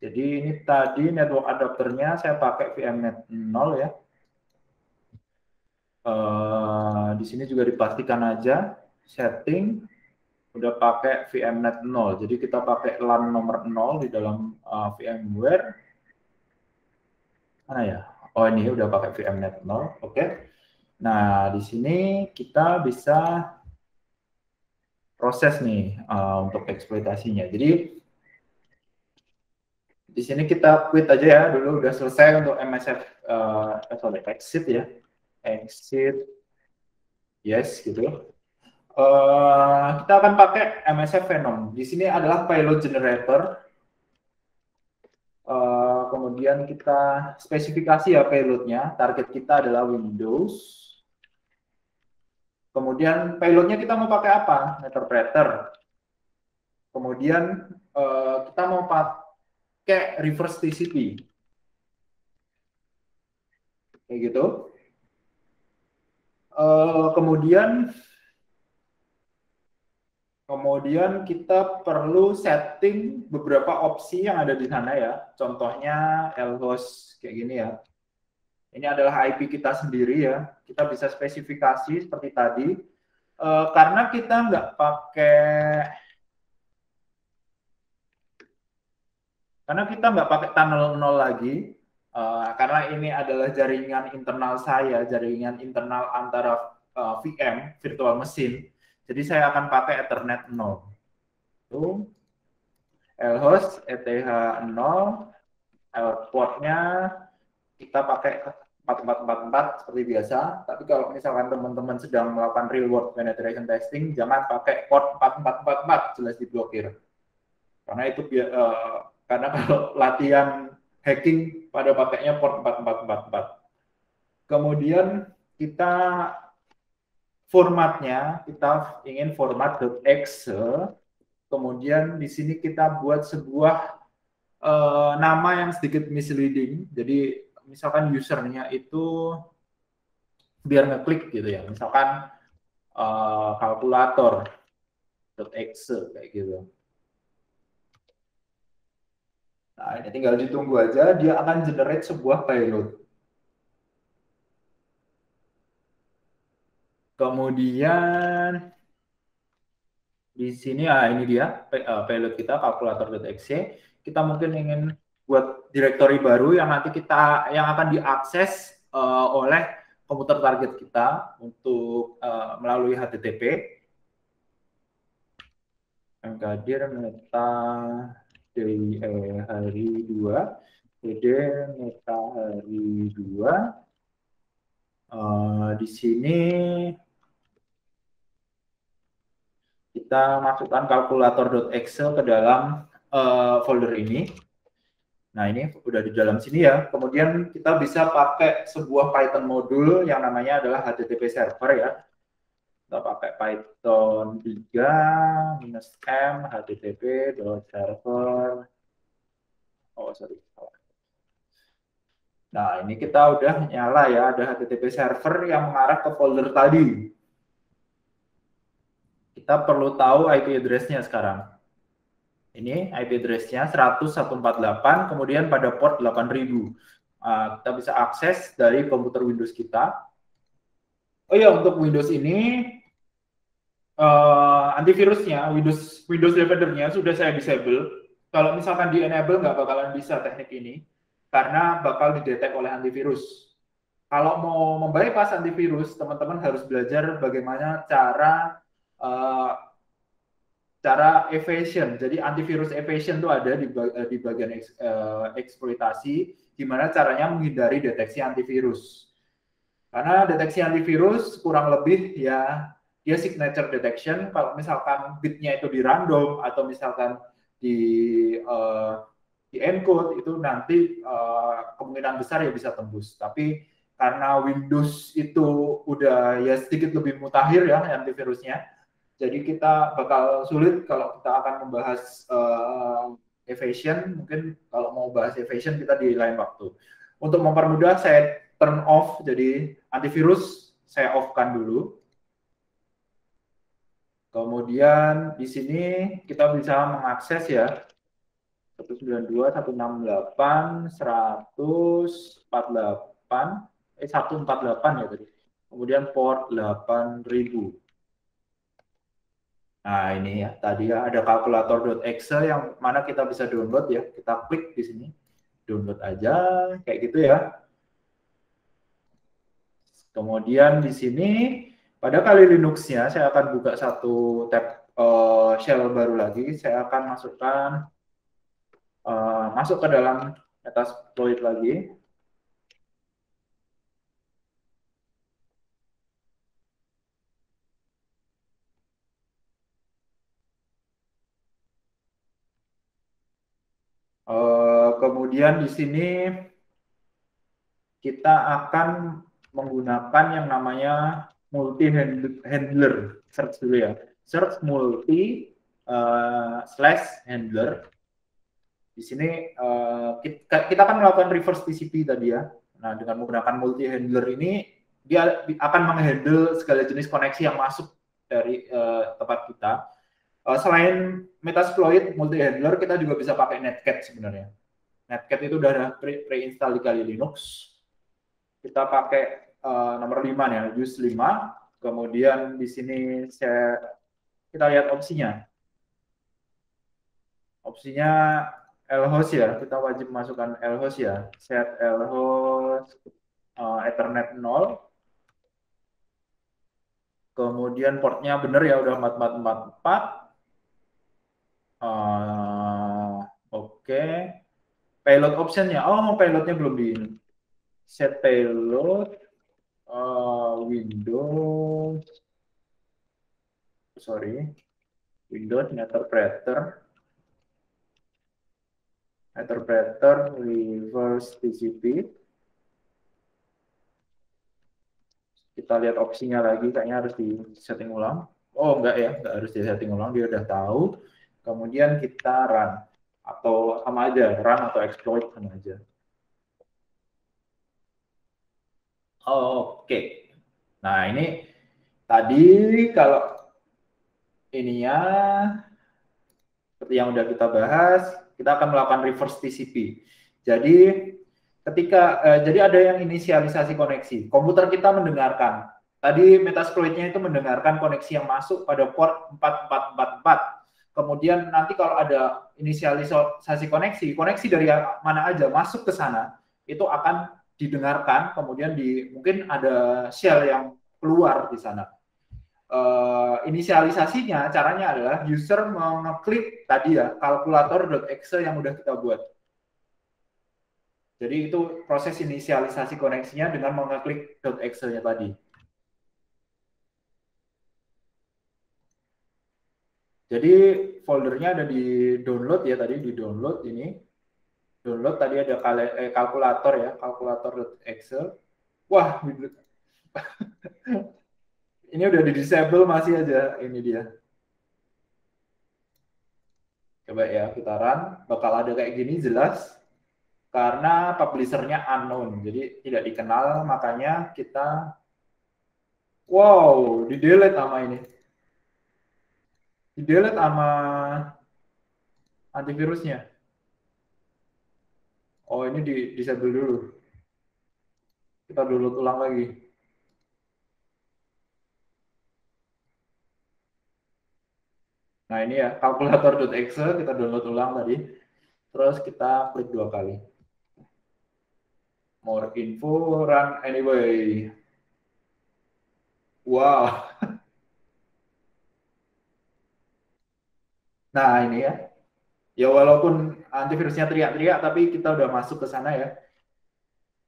Jadi ini tadi network adapternya saya pakai VMnet 0 ya. Di sini juga dipastikan aja setting udah pakai VMnet 0. Jadi kita pakai LAN nomor 0 di dalam VMware. Mana ya? Oh ini udah pakai VMnet 0. Oke. Nah di sini kita bisa proses nih untuk eksploitasinya. Jadi di sini kita quit aja ya dulu, udah selesai untuk MSF exit ya, exit yes gitu. Kita akan pakai MSF Venom. Di sini adalah payload generator. Kemudian kita spesifikasi ya payloadnya. Target kita adalah Windows. Kemudian payloadnya kita mau pakai apa? Interpreter. Kemudian kita mau pakai reverse TCP. kayak gitu. Kemudian kita perlu setting beberapa opsi yang ada di sana ya. Contohnya lhost kayak gini ya. Ini adalah IP kita sendiri ya. Kita bisa spesifikasi seperti tadi. Karena kita nggak pakai tunnel 0 lagi. Karena ini adalah jaringan internal saya, jaringan internal antara VM, virtual machine. Jadi saya akan pakai Ethernet 0. Itu lhost ETH0, portnya kita pakai 4444 seperti biasa. Tapi kalau misalkan teman-teman sedang melakukan real world penetration testing, jangan pakai port 4444, jelas diblokir. Karena itu karena kalau latihan hacking pada pakainya port 4444. Kemudian kita formatnya, kita ingin format .exe. Kemudian di sini kita buat sebuah nama yang sedikit misleading. Jadi misalkan usernya itu biar ngeklik gitu ya. Misalkan kalkulator.exe kayak gitu. Nah, ini tinggal ditunggu aja, dia akan generate sebuah payload. Kemudian di sini ini dia payload kita kalkulator.exe. Kita mungkin ingin buat directory baru yang nanti yang akan diakses oleh komputer target kita untuk melalui HTTP. Mkdir meta hari 2 PD meta hari 2. Di sini kita masukkan kalkulator.exe ke dalam folder ini. Nah, ini udah di dalam sini ya. Kemudian kita bisa pakai sebuah Python modul yang namanya adalah HTTP server ya. Kita pakai Python 3 -m http.server. Nah, ini kita udah nyala ya, ada HTTP server yang mengarah ke folder tadi. Kita perlu tahu IP address-nya sekarang. Ini IP address-nya 101.148, kemudian pada port 8000. Kita bisa akses dari komputer Windows kita. Oh iya, untuk Windows ini, antivirusnya, Windows Defender-nya sudah saya disable. Kalau misalkan di-enable, nggak bakalan bisa teknik ini, karena bakal didetek oleh antivirus. Kalau mau membypass antivirus, teman-teman harus belajar bagaimana cara evasion. Jadi antivirus evasion itu ada di bagian eksploitasi, gimana caranya menghindari deteksi antivirus. Karena deteksi antivirus kurang lebih ya dia signature detection. Kalau misalkan bitnya itu di random atau misalkan di encode itu nanti kemungkinan besar ya bisa tembus. Tapi karena Windows itu udah ya sedikit lebih mutakhir ya antivirusnya, jadi kita bakal sulit kalau kita akan membahas evasion. Mungkin kalau mau bahas evasion kita di lain waktu. Untuk mempermudah saya turn off, jadi antivirus saya off-kan dulu. Kemudian di sini kita bisa mengakses ya 192.168.148 148 ya tadi. Kemudian port 8000. Nah, ini ya, tadi ya ada kalkulator.exe yang mana kita bisa download ya. Kita klik di sini. Download aja kayak gitu ya. Kemudian di sini pada kali Linux-nya saya akan buka satu tab shell baru lagi. Saya akan masuk ke dalam Metasploit lagi. Kemudian di sini kita akan menggunakan yang namanya multi handler. Search dulu ya. Search multi /handler. Di sini kita akan melakukan reverse TCP tadi ya. Nah, dengan menggunakan multi handler ini, dia akan menghandle segala jenis koneksi yang masuk dari tempat kita. Selain Metasploit multi handler, kita juga bisa pakai Netcat sebenarnya. Netcat itu udah pre-install di Kali Linux. Kita pakai nomor 5 nih, use 5. Kemudian di sini kita lihat opsinya. Opsinya lhost ya, kita wajib masukkan lhost ya. Set lhost Ethernet 0. Kemudian portnya bener ya, udah 4444. Oke. Payload optionnya, payloadnya belum di set payload Windows interpreter reverse TCP. Kita lihat opsinya lagi, kayaknya harus di setting ulang. Oh enggak ya, enggak harus di setting ulang, dia udah tahu. Kemudian kita run, atau sama aja, run atau exploit sama aja. Oke. Nah ini tadi kalau ininya seperti yang udah kita bahas, kita akan melakukan reverse TCP. Jadi jadi ada yang inisialisasi koneksi. Komputer kita mendengarkan. Tadi Metasploit-nya itu mendengarkan koneksi yang masuk pada port 4444. Kemudian nanti kalau ada inisialisasi koneksi dari mana aja masuk ke sana, itu akan didengarkan, kemudian mungkin ada shell yang keluar di sana. Inisialisasinya caranya adalah user mengeklik tadi ya calculator.exe yang udah kita buat. Jadi itu proses inisialisasi koneksinya dengan mengeklik .exe-nya tadi. Jadi foldernya ada di download ya, tadi di download ini. Download tadi ada kalkulator ya, calculator.exe. Wah, ini udah di disable masih aja, ini dia. Coba ya kita run, bakal ada kayak gini jelas. Karena publisher-nya unknown, jadi tidak dikenal, makanya kita di delete sama ini. Di delete sama antivirusnya. Oh, ini di disable dulu. Kita download ulang lagi. Nah, ini ya, calculator.exe kita download ulang tadi. Terus kita klik 2 kali. More info, run anyway. Wow. Nah, ini ya. Ya walaupun antivirusnya teriak-teriak, tapi kita udah masuk ke sana ya.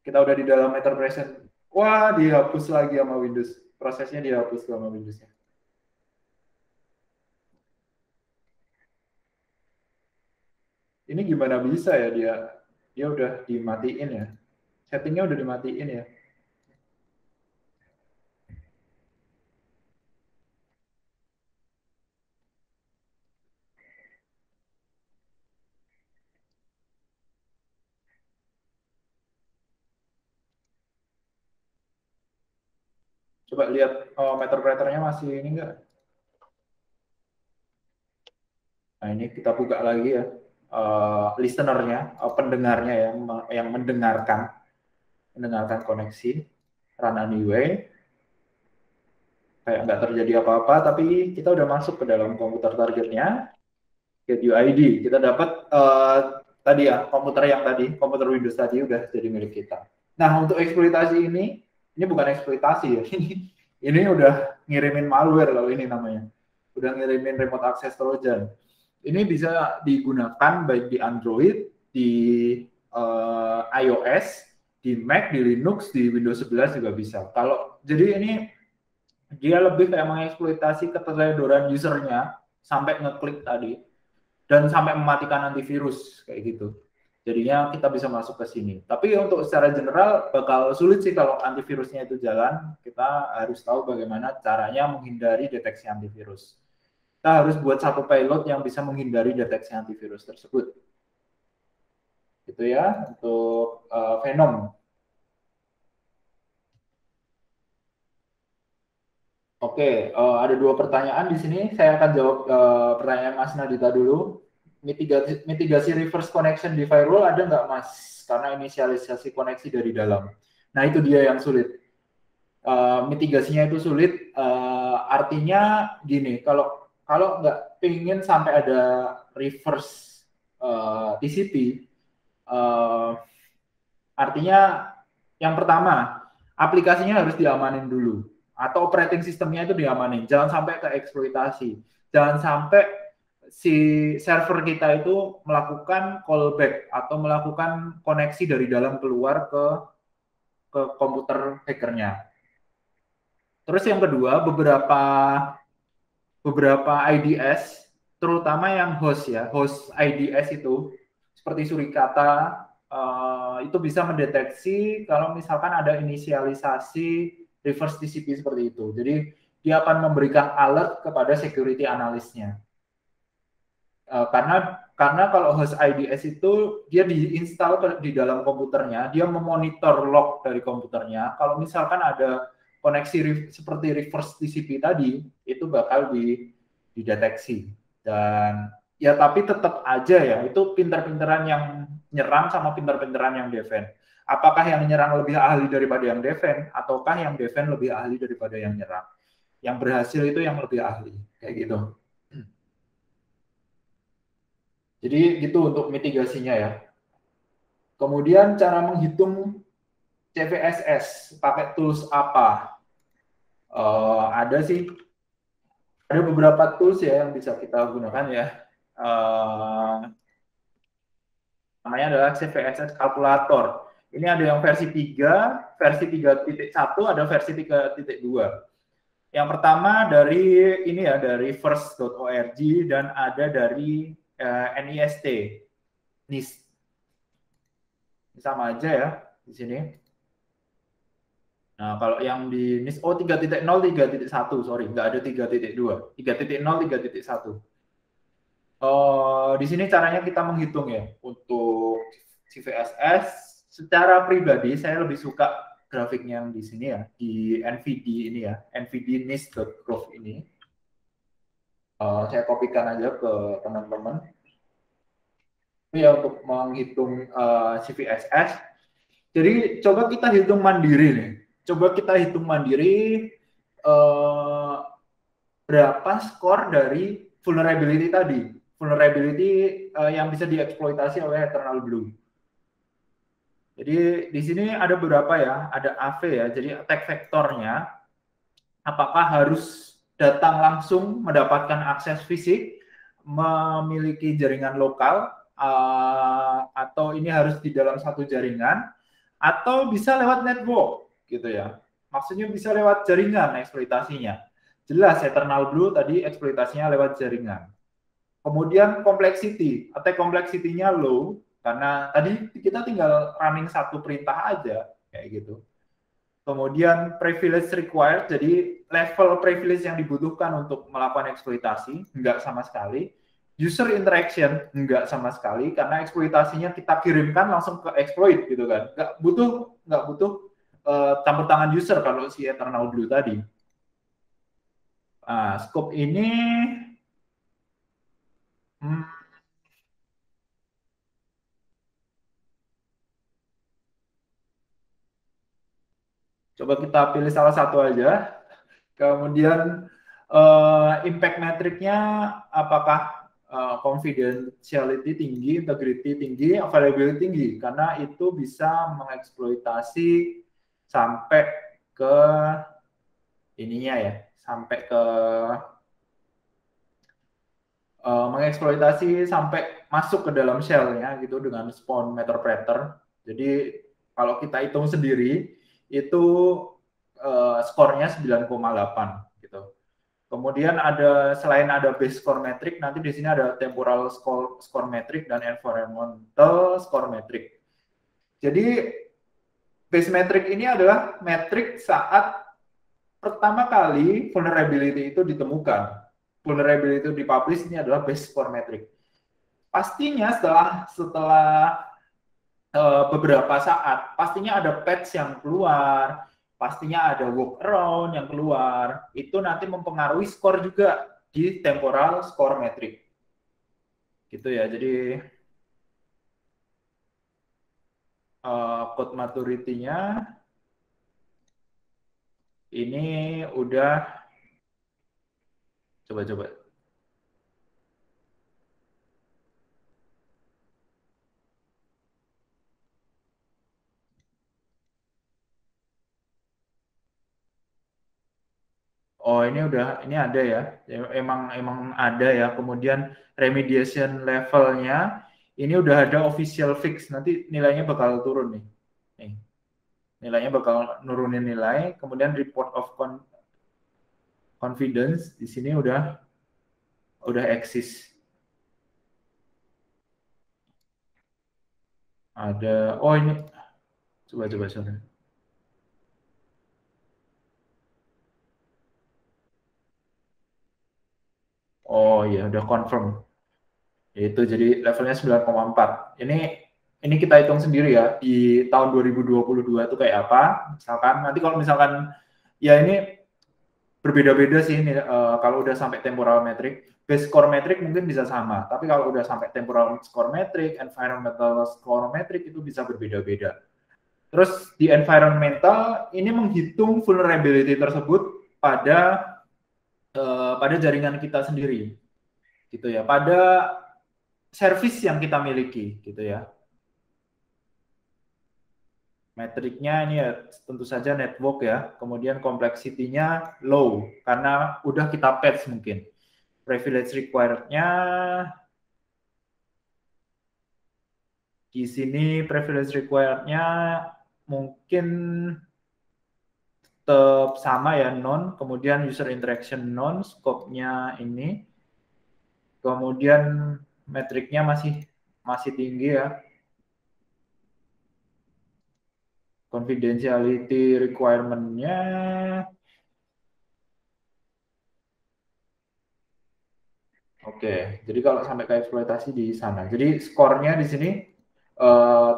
Kita udah di dalam enterprise. Wah, dihapus lagi sama Windows. Prosesnya dihapus sama Windows-nya. Ini gimana bisa ya dia udah dimatiin ya. Settingnya udah dimatiin ya. Coba lihat meter-meternya masih ini enggak? Nah, ini kita buka lagi ya. Listenernya, pendengarnya yang mendengarkan koneksi, run anyway. Kayak nggak terjadi apa-apa, tapi kita udah masuk ke dalam komputer targetnya. Get UID, kita dapat tadi ya, komputer Windows tadi udah jadi milik kita. Nah, untuk eksploitasi ini bukan eksploitasi ya, ini udah ngirimin malware kalau ini namanya. Udah ngirimin remote access Trojan. Ini bisa digunakan baik di Android, di iOS, di Mac, di Linux, di Windows 11 juga bisa. Jadi ini dia lebih kayak mengeksploitasi keteledoran usernya sampai ngeklik tadi dan sampai mematikan antivirus kayak gitu. Jadinya kita bisa masuk ke sini. Tapi untuk secara general bakal sulit sih kalau antivirusnya itu jalan. Kita harus tahu bagaimana caranya menghindari deteksi antivirus. Kita harus buat satu payload yang bisa menghindari deteksi antivirus tersebut. Gitu ya untuk Venom. Oke, ada 2 pertanyaan di sini. Saya akan jawab pertanyaan Mas Nadita dulu. Mitigasi reverse connection di firewall ada nggak, Mas? Karena inisialisasi koneksi dari dalam. Nah, itu dia yang sulit. Mitigasinya itu sulit. Artinya gini, kalau nggak pengen sampai ada reverse TCP, artinya yang pertama, aplikasinya harus diamanin dulu atau operating sistemnya itu diamanin, jangan sampai ke eksploitasi, jangan sampai si server kita itu melakukan callback atau melakukan koneksi dari dalam keluar ke komputer hackernya. Terus yang kedua, beberapa IDS, terutama yang host ya, host IDS itu seperti Surikata itu bisa mendeteksi kalau misalkan ada inisialisasi reverse TCP seperti itu. Jadi dia akan memberikan alert kepada security analystnya. Karena kalau host IDS itu dia diinstal di dalam komputernya, dia memonitor log dari komputernya. Kalau misalkan ada koneksi seperti reverse TCP tadi, itu bakal dideteksi. Dan ya tapi tetap aja ya, itu pinter-pinteran yang nyerang sama pinter-pinteran yang defend. Apakah yang nyerang lebih ahli daripada yang defend, ataukah yang defend lebih ahli daripada yang nyerang? Yang berhasil itu yang lebih ahli, kayak gitu. Jadi gitu untuk mitigasinya ya. Kemudian cara menghitung CVSS, pakai tools apa? Ada sih, ada beberapa tools ya yang bisa kita gunakan ya. Namanya adalah CVSS Calculator. Ini ada yang versi 3, versi 3.1, ada versi 3.2. Yang pertama dari ini ya, dari first.org dan ada dari NIST. Sama aja ya di sini. Nah, kalau yang di NIST 3.0, 3.1, sorry, nggak ada 3.2. 3.0, 3.1. Di sini caranya kita menghitung ya. Untuk CVSS, secara pribadi saya lebih suka grafiknya yang di sini ya, di NVD ini ya, nvd-nist.graph ini. Saya kopikan aja ke teman-teman. Ya untuk menghitung CVSS. Jadi coba kita hitung mandiri nih. Coba kita hitung mandiri berapa skor dari vulnerability tadi. Vulnerability yang bisa dieksploitasi oleh Eternal Blue. Jadi di sini ada beberapa ya, ada AV ya. Jadi attack vektornya apakah harus datang langsung mendapatkan akses fisik, memiliki jaringan lokal, atau ini harus di dalam satu jaringan, atau bisa lewat network gitu ya. Maksudnya bisa lewat jaringan eksploitasinya. Jelas Eternal Blue tadi eksploitasinya lewat jaringan. Kemudian complexity, attack complexity-nya low karena tadi kita tinggal running satu perintah aja kayak gitu. Kemudian privilege required, jadi level privilege yang dibutuhkan untuk melakukan eksploitasi enggak sama sekali. User interaction enggak sama sekali karena eksploitasinya kita kirimkan langsung ke exploit gitu kan. Enggak butuh campur tangan user kalau si Eternal Blue tadi. Scope ini coba kita pilih salah satu aja. Kemudian impact metricnya apakah confidentiality tinggi, integrity tinggi, availability tinggi, karena itu bisa mengeksploitasi sampai ke ininya ya, sampai ke mengeksploitasi sampai masuk ke dalam shell-nya gitu dengan spawn meterpreter. Jadi kalau kita hitung sendiri itu skornya 9,8 gitu. Kemudian ada selain ada base score metric, nanti di sini ada temporal score metric dan environmental score metric. Jadi base metric ini adalah metrik saat pertama kali vulnerability itu ditemukan. Vulnerability itu dipublish, ini adalah base score metric. Pastinya setelah beberapa saat, pastinya ada patch yang keluar, pastinya ada workaround yang keluar, itu nanti mempengaruhi skor juga di temporal score metric. Gitu ya, jadi code maturity-nya ini udah coba. Oh, ini ada ya. Emang ada ya. Kemudian remediation levelnya ini udah ada official fix. Nanti nilainya bakal turun nih. Nih. Nilainya bakal nurunin nilai. Kemudian report of confidence di sini udah eksis. Ada ini coba sorry. Oh iya, udah confirm. Itu jadi levelnya 9,4. Ini kita hitung sendiri ya di tahun 2022 itu kayak apa. Misalkan nanti kalau misalkan ya ini berbeda-beda sih ini kalau udah sampai temporal metric. Base score metric mungkin bisa sama, tapi kalau udah sampai temporal score metric, environmental score metric itu bisa berbeda-beda. Terus di environmental ini menghitung vulnerability tersebut pada jaringan kita sendiri, gitu ya, pada service yang kita miliki, gitu ya. Metriknya ini ya tentu saja network ya, kemudian complexity-nya low karena udah kita patch mungkin. Privilege required-nya di sini privilege required-nya mungkin tetap sama ya, non, kemudian user interaction non, scope-nya ini, kemudian metriknya masih tinggi ya, confidentiality requirement-nya oke. Jadi kalau sampai ke eksploitasi di sana. Jadi skornya di sini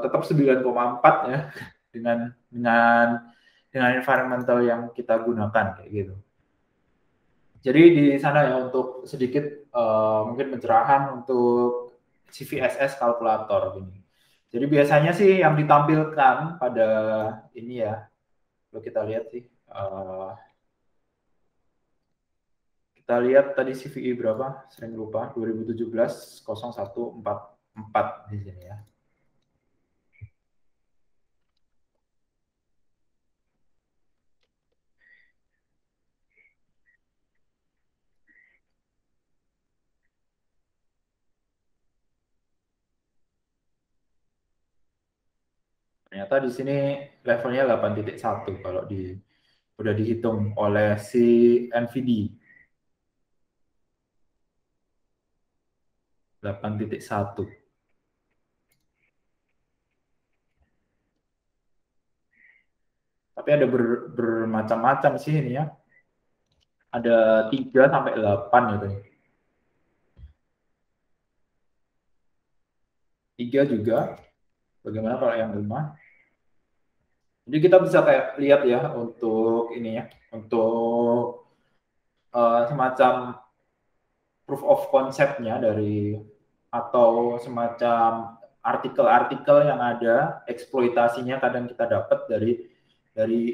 tetap 9,4 ya dengan environmental yang kita gunakan kayak gitu. Jadi di sana ya untuk sedikit mungkin pencerahan untuk CVSS kalkulator ini. Jadi biasanya sih yang ditampilkan pada ini ya, kalau kita lihat sih, kita lihat tadi CVI berapa, sering lupa, 2017 0144 di sini ya. Ternyata di sini levelnya 8.1 kalau udah dihitung oleh si NVD. 8.1. Tapi ada bermacam-macam sih ini ya. Ada 3 sampai 8 gitu. 3 juga. Bagaimana kalau yang 5? Jadi kita bisa kayak lihat ya untuk ini ya, untuk semacam proof of concept-nya dari atau semacam artikel-artikel yang ada eksploitasinya kadang kita dapat dari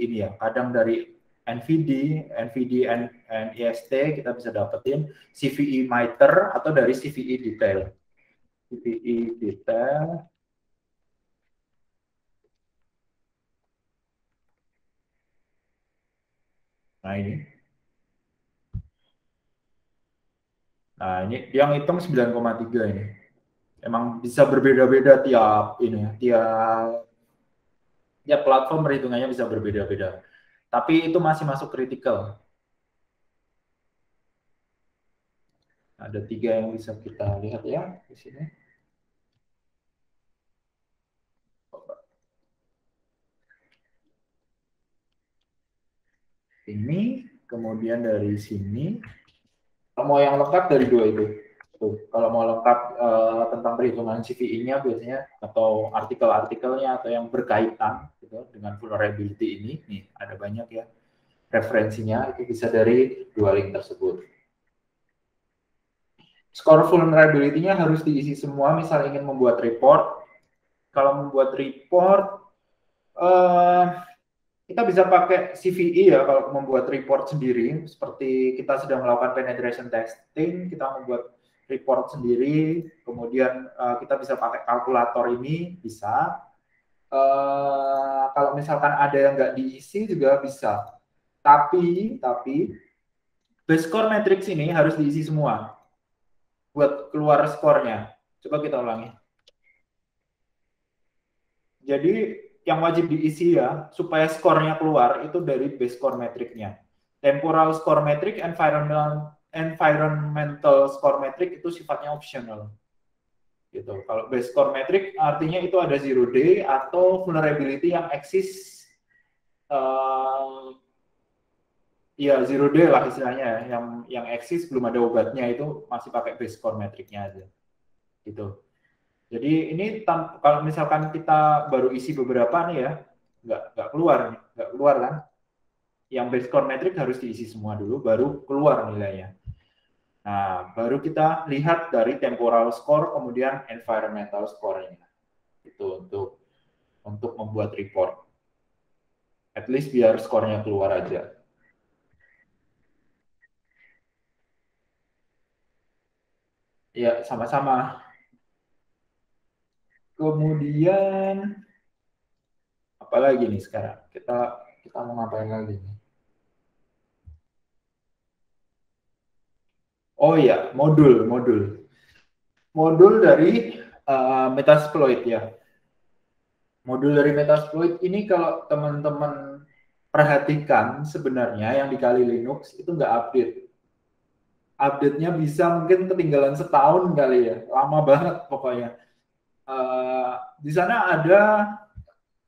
ini ya, kadang dari NVD and IST kita bisa dapetin CVE meter atau dari CVE detail. CVE detail. Nah ini. Nah ini yang hitung 9,3 ini. Emang bisa berbeda-beda tiap ini ya, tiap platform perhitungannya bisa berbeda-beda. Tapi itu masih masuk kritikal. Ada 3 yang bisa kita lihat ya di sini. Ini, kemudian dari sini. Kalau mau yang lengkap dari 2 itu. Tuh, kalau mau lengkap tentang perhitungan CVI-nya biasanya atau artikel-artikelnya atau yang berkaitan gitu, dengan vulnerability ini. Nih, ada banyak ya referensinya, itu bisa dari dua link tersebut. Skor vulnerability-nya harus diisi semua, misal ingin membuat report. Kalau membuat report, kita bisa pakai CVE ya kalau membuat report sendiri, seperti kita sedang melakukan penetration testing, kita membuat report sendiri, kemudian kita bisa pakai kalkulator ini, bisa. Kalau misalkan ada yang nggak diisi juga bisa. Tapi base score matrix ini harus diisi semua buat keluar skornya. Coba kita ulangi. Jadi yang wajib diisi ya, supaya skornya keluar itu dari base score metricnya. Temporal score metric, environmental score metric itu sifatnya optional. Gitu. Kalau base score metric artinya itu ada zero day atau vulnerability yang eksis, ya zero day lah istilahnya, yang eksis belum ada obatnya itu masih pakai base score metricnya aja. Gitu. Jadi ini kalau misalkan kita baru isi beberapa nih ya, nggak keluar kan? Yang base score metric harus diisi semua dulu, baru keluar nilainya. Nah, baru kita lihat dari temporal score, kemudian environmental score-nya. Itu untuk membuat report. At least biar skornya keluar aja. Ya, sama-sama. Kemudian apalagi nih sekarang? Kita mau ngapain lagi nih? Oh iya, modul dari Metasploit ya. Modul dari Metasploit ini kalau teman-teman perhatikan sebenarnya yang di Kali Linux itu nggak update. Update-nya bisa mungkin ketinggalan setahun kali ya, lama banget pokoknya. Di sana ada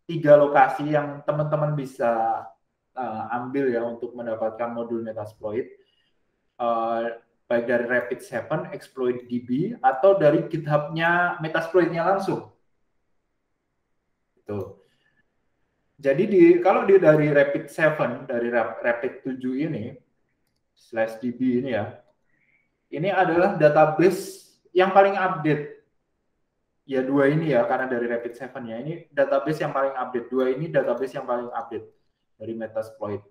3 lokasi yang teman-teman bisa ambil ya untuk mendapatkan modul Metasploit. Baik dari Rapid7, ExploitDB, atau dari GitHub-nya Metasploit-nya langsung. Tuh. Jadi kalau dari Rapid7, dari Rapid7 ini, /db ini ya, ini adalah database yang paling update. Ya 2 ini ya, karena dari Rapid7 ya, ini database yang paling update. 2 ini database yang paling update dari Metasploit.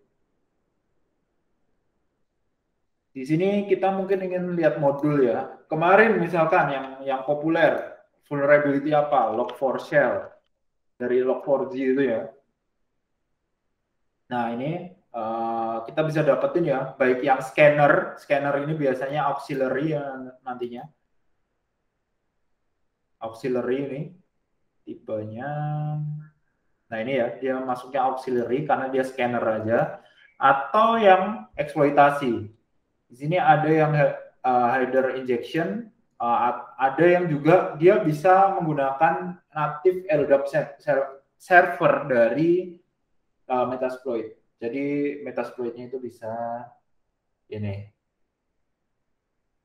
Di sini kita mungkin ingin lihat modul ya. Kemarin misalkan yang populer, vulnerability apa? Log4Shell. Dari Log4j itu ya. Nah ini kita bisa dapetin ya, baik yang scanner ini biasanya auxiliary ya nantinya. Auxiliary ini tipenya, nah ini ya, dia masuknya auxiliary karena dia scanner aja, atau yang eksploitasi. Di sini ada yang header injection, ada yang juga dia bisa menggunakan native LDAP server dari Metasploit. Jadi Metasploitnya itu bisa ini,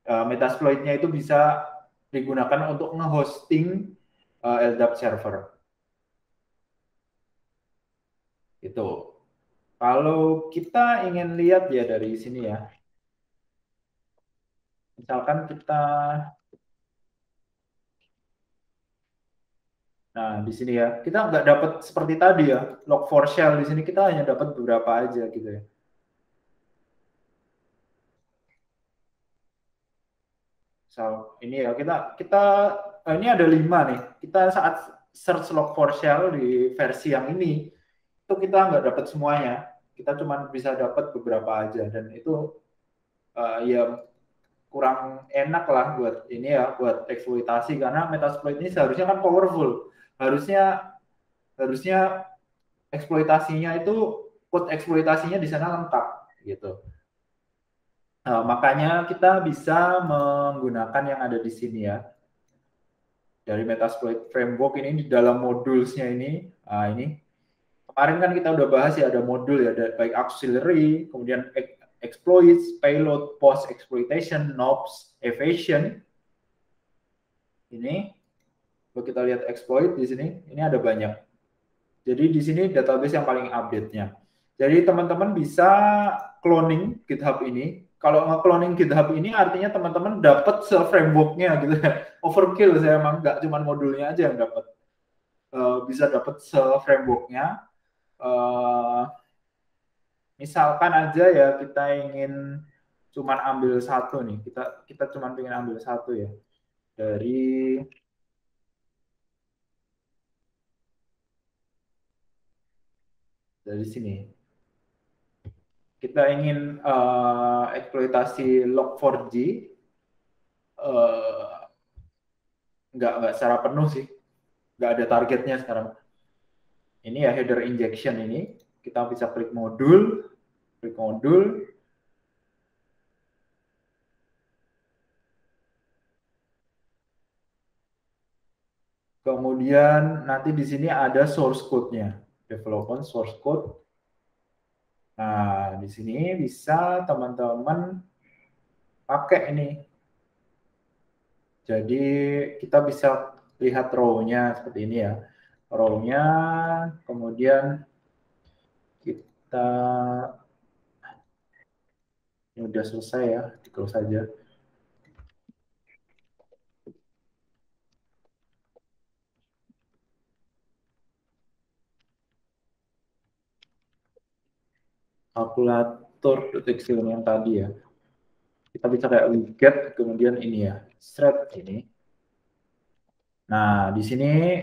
Metasploitnya itu bisa digunakan untuk nge-hosting LDAP server. Itu. Kalau kita ingin lihat ya dari sini ya, misalkan kita, nah di sini ya, kita nggak dapat seperti tadi ya, Log4Shell. Di sini kita hanya dapat beberapa aja gitu ya. So, ini ya kita ini ada 5 nih. Kita saat search Log4Shell di versi yang ini, itu kita nggak dapat semuanya. Kita cuma bisa dapat beberapa aja, dan itu ya kurang enak lah buat ini ya, buat eksploitasi, karena Metasploit ini seharusnya kan powerful. Harusnya eksploitasinya itu, code eksploitasinya di sana lengkap gitu. Makanya kita bisa menggunakan yang ada di sini ya. Dari Metasploit Framework ini, di dalam modulsnya ini, ini kemarin kan kita udah bahas ya, ada modul ya, ada baik auxiliary, kemudian exploits, payload, post exploitation, knobs, evasion. Ini kalau kita lihat exploit di sini, ini ada banyak. Jadi di sini database yang paling update-nya. Jadi teman-teman bisa cloning GitHub ini. Kalau nge-cloning GitHub ini artinya teman-teman dapat se-framework-nya gitu ya. Overkill saya emang nggak cuma modulnya aja yang dapat. Bisa dapat se-framework-nya. Misalkan aja ya kita ingin cuman ambil satu nih. Kita cuman ingin ambil satu ya. Dari sini. Kita ingin eksploitasi log4j, nggak secara penuh sih, nggak ada targetnya sekarang. Ini ya header injection ini, kita bisa klik modul, kemudian nanti di sini ada source code-nya, development source code. Nah, di sini bisa teman-teman pakai ini. Jadi kita bisa lihat row-nya seperti ini ya. Row-nya, kemudian kita ini udah selesai ya, di close saja. Kalkulator deteksi yang tadi ya. Kita bisa kayak widget, kemudian ini ya, thread ini. Nah, di sini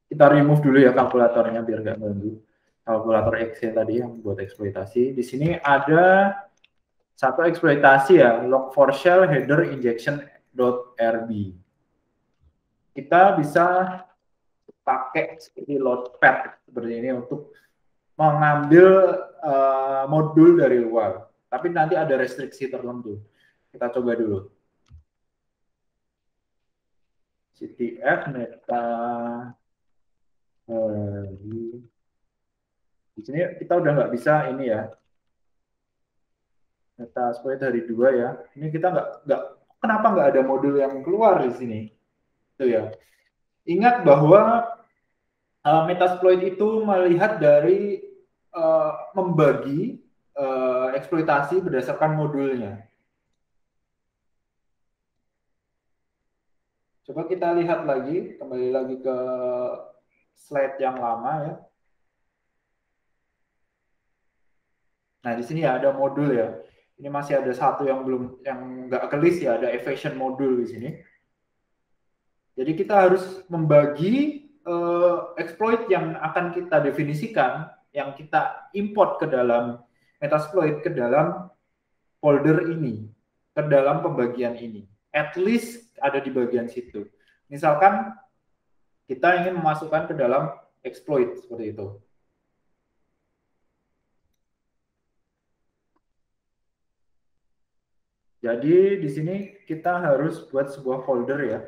kita remove dulu ya kalkulatornya biar nggak ganggu. Kalkulator Excel tadi yang buat eksploitasi. Di sini ada satu eksploitasi ya, log4shell header injection.rb. Kita bisa pakai seperti loadpad seperti ini untuk mengambil modul dari luar. Tapi nanti ada restriksi tertentu. Kita coba dulu. CTF meta di sini kita udah nggak bisa ini ya, meta exploit dari 2 ya. Ini kita nggak kenapa nggak ada modul yang keluar di sini itu ya. Ingat bahwa Metasploit itu melihat dari membagi eksploitasi berdasarkan modulnya. Coba kita lihat lagi, kembali lagi ke slide yang lama ya. Nah, di sini ya ada modul ya. Ini masih ada satu yang belum, yang nggak kelis ya, ada evasion modul di sini. Jadi kita harus membagi exploit yang akan kita definisikan, yang kita import ke dalam Metasploit, ke dalam folder ini, ke dalam pembagian ini. At least ada di bagian situ. Misalkan kita ingin memasukkan ke dalam exploit seperti itu. Jadi di sini kita harus buat sebuah folder ya.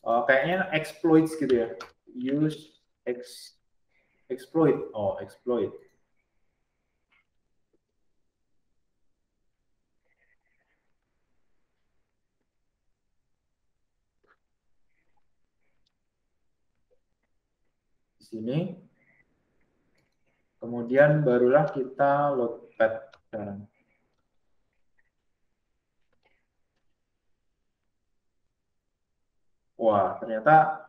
Kayaknya exploits gitu ya. Use exploit. Oh, exploit. Di sini. Kemudian barulah kita loadpad sekarang. Wah, ternyata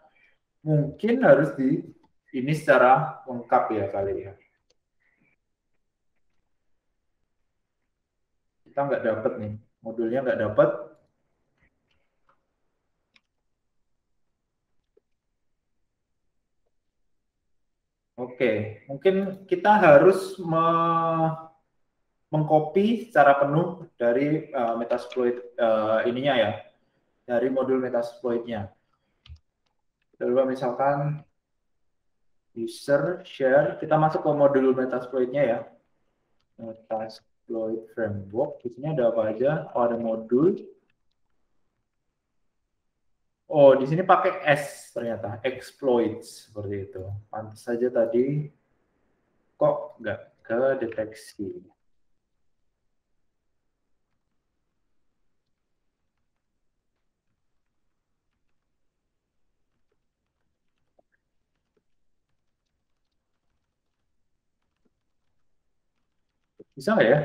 mungkin harus di ini secara lengkap ya kali ya. Kita nggak dapat nih, modulnya nggak dapat. Oke, mungkin kita harus mengcopy secara penuh dari Metasploit ininya ya, dari modul Metasploitnya. Coba misalkan user share, kita masuk ke modul Metasploitnya ya, Metasploit framework. Di sini ada apa aja? Oh, ada modul. Oh, di sini pakai S ternyata, exploits seperti itu. Pantas saja tadi kok nggak kedeteksi. Bisa nggak ya?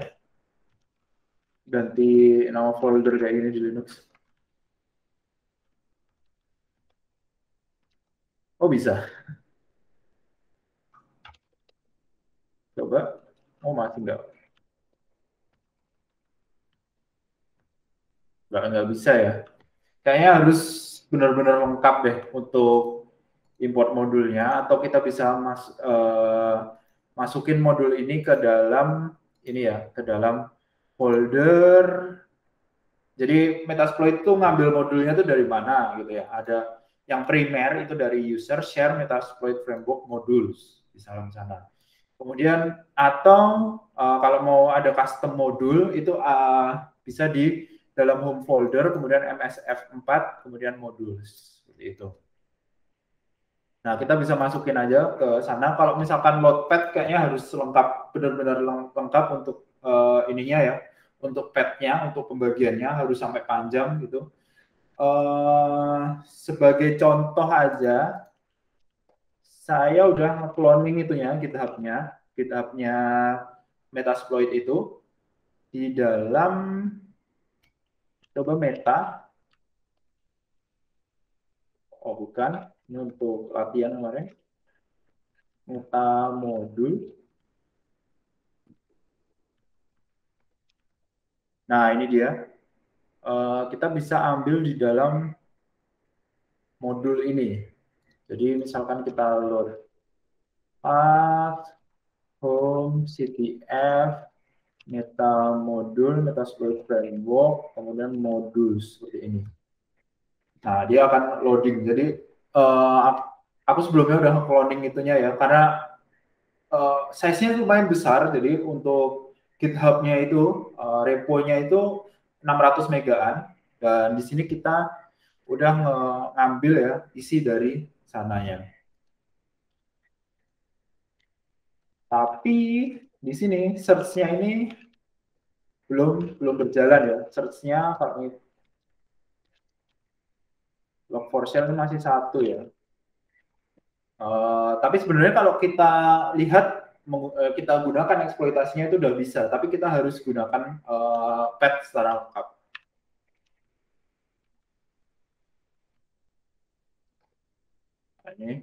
Ganti nama folder kayak gini di Linux. Oh bisa. Coba. Oh masih nggak bisa ya. Kayaknya harus benar-benar lengkap deh untuk import modulnya, atau kita bisa masukin modul ini ke dalam ini ya, ke dalam folder. Jadi Metasploit itu ngambil modulnya itu dari mana gitu ya. Ada yang primer itu dari user share Metasploit framework modules di dalam sana. Kemudian atau kalau mau ada custom modul itu bisa di dalam home folder, kemudian MSF4, kemudian modules seperti itu. Nah, kita bisa masukin aja ke sana. Kalau misalkan Notepad kayaknya harus lengkap, benar-benar lengkap untuk ininya ya, untuk padnya, untuk pembagiannya harus sampai panjang gitu. Sebagai contoh aja, saya udah cloning itunya, GitHub-nya Metasploit itu di dalam coba Meta. Oh bukan, ini untuk latihan kemarin. Meta modul. Nah ini dia. Kita bisa ambil di dalam modul ini. Jadi misalkan kita load path, home, ctf, meta modul, Metasploit framework, kemudian modul seperti ini. Nah, dia akan loading. Jadi aku sebelumnya udah cloning itunya ya, karena size-nya lumayan besar. Jadi untuk GitHub-nya itu, repo-nya itu 600 megaan. Dan di sini kita udah ngambil ya isi dari sananya. Tapi di sini search-nya ini belum berjalan ya. Search-nya kalau log4shell masih satu ya. Tapi sebenarnya kalau kita lihat kita gunakan eksploitasinya itu udah bisa, tapi kita harus gunakan pad secara lengkap. Nah, ini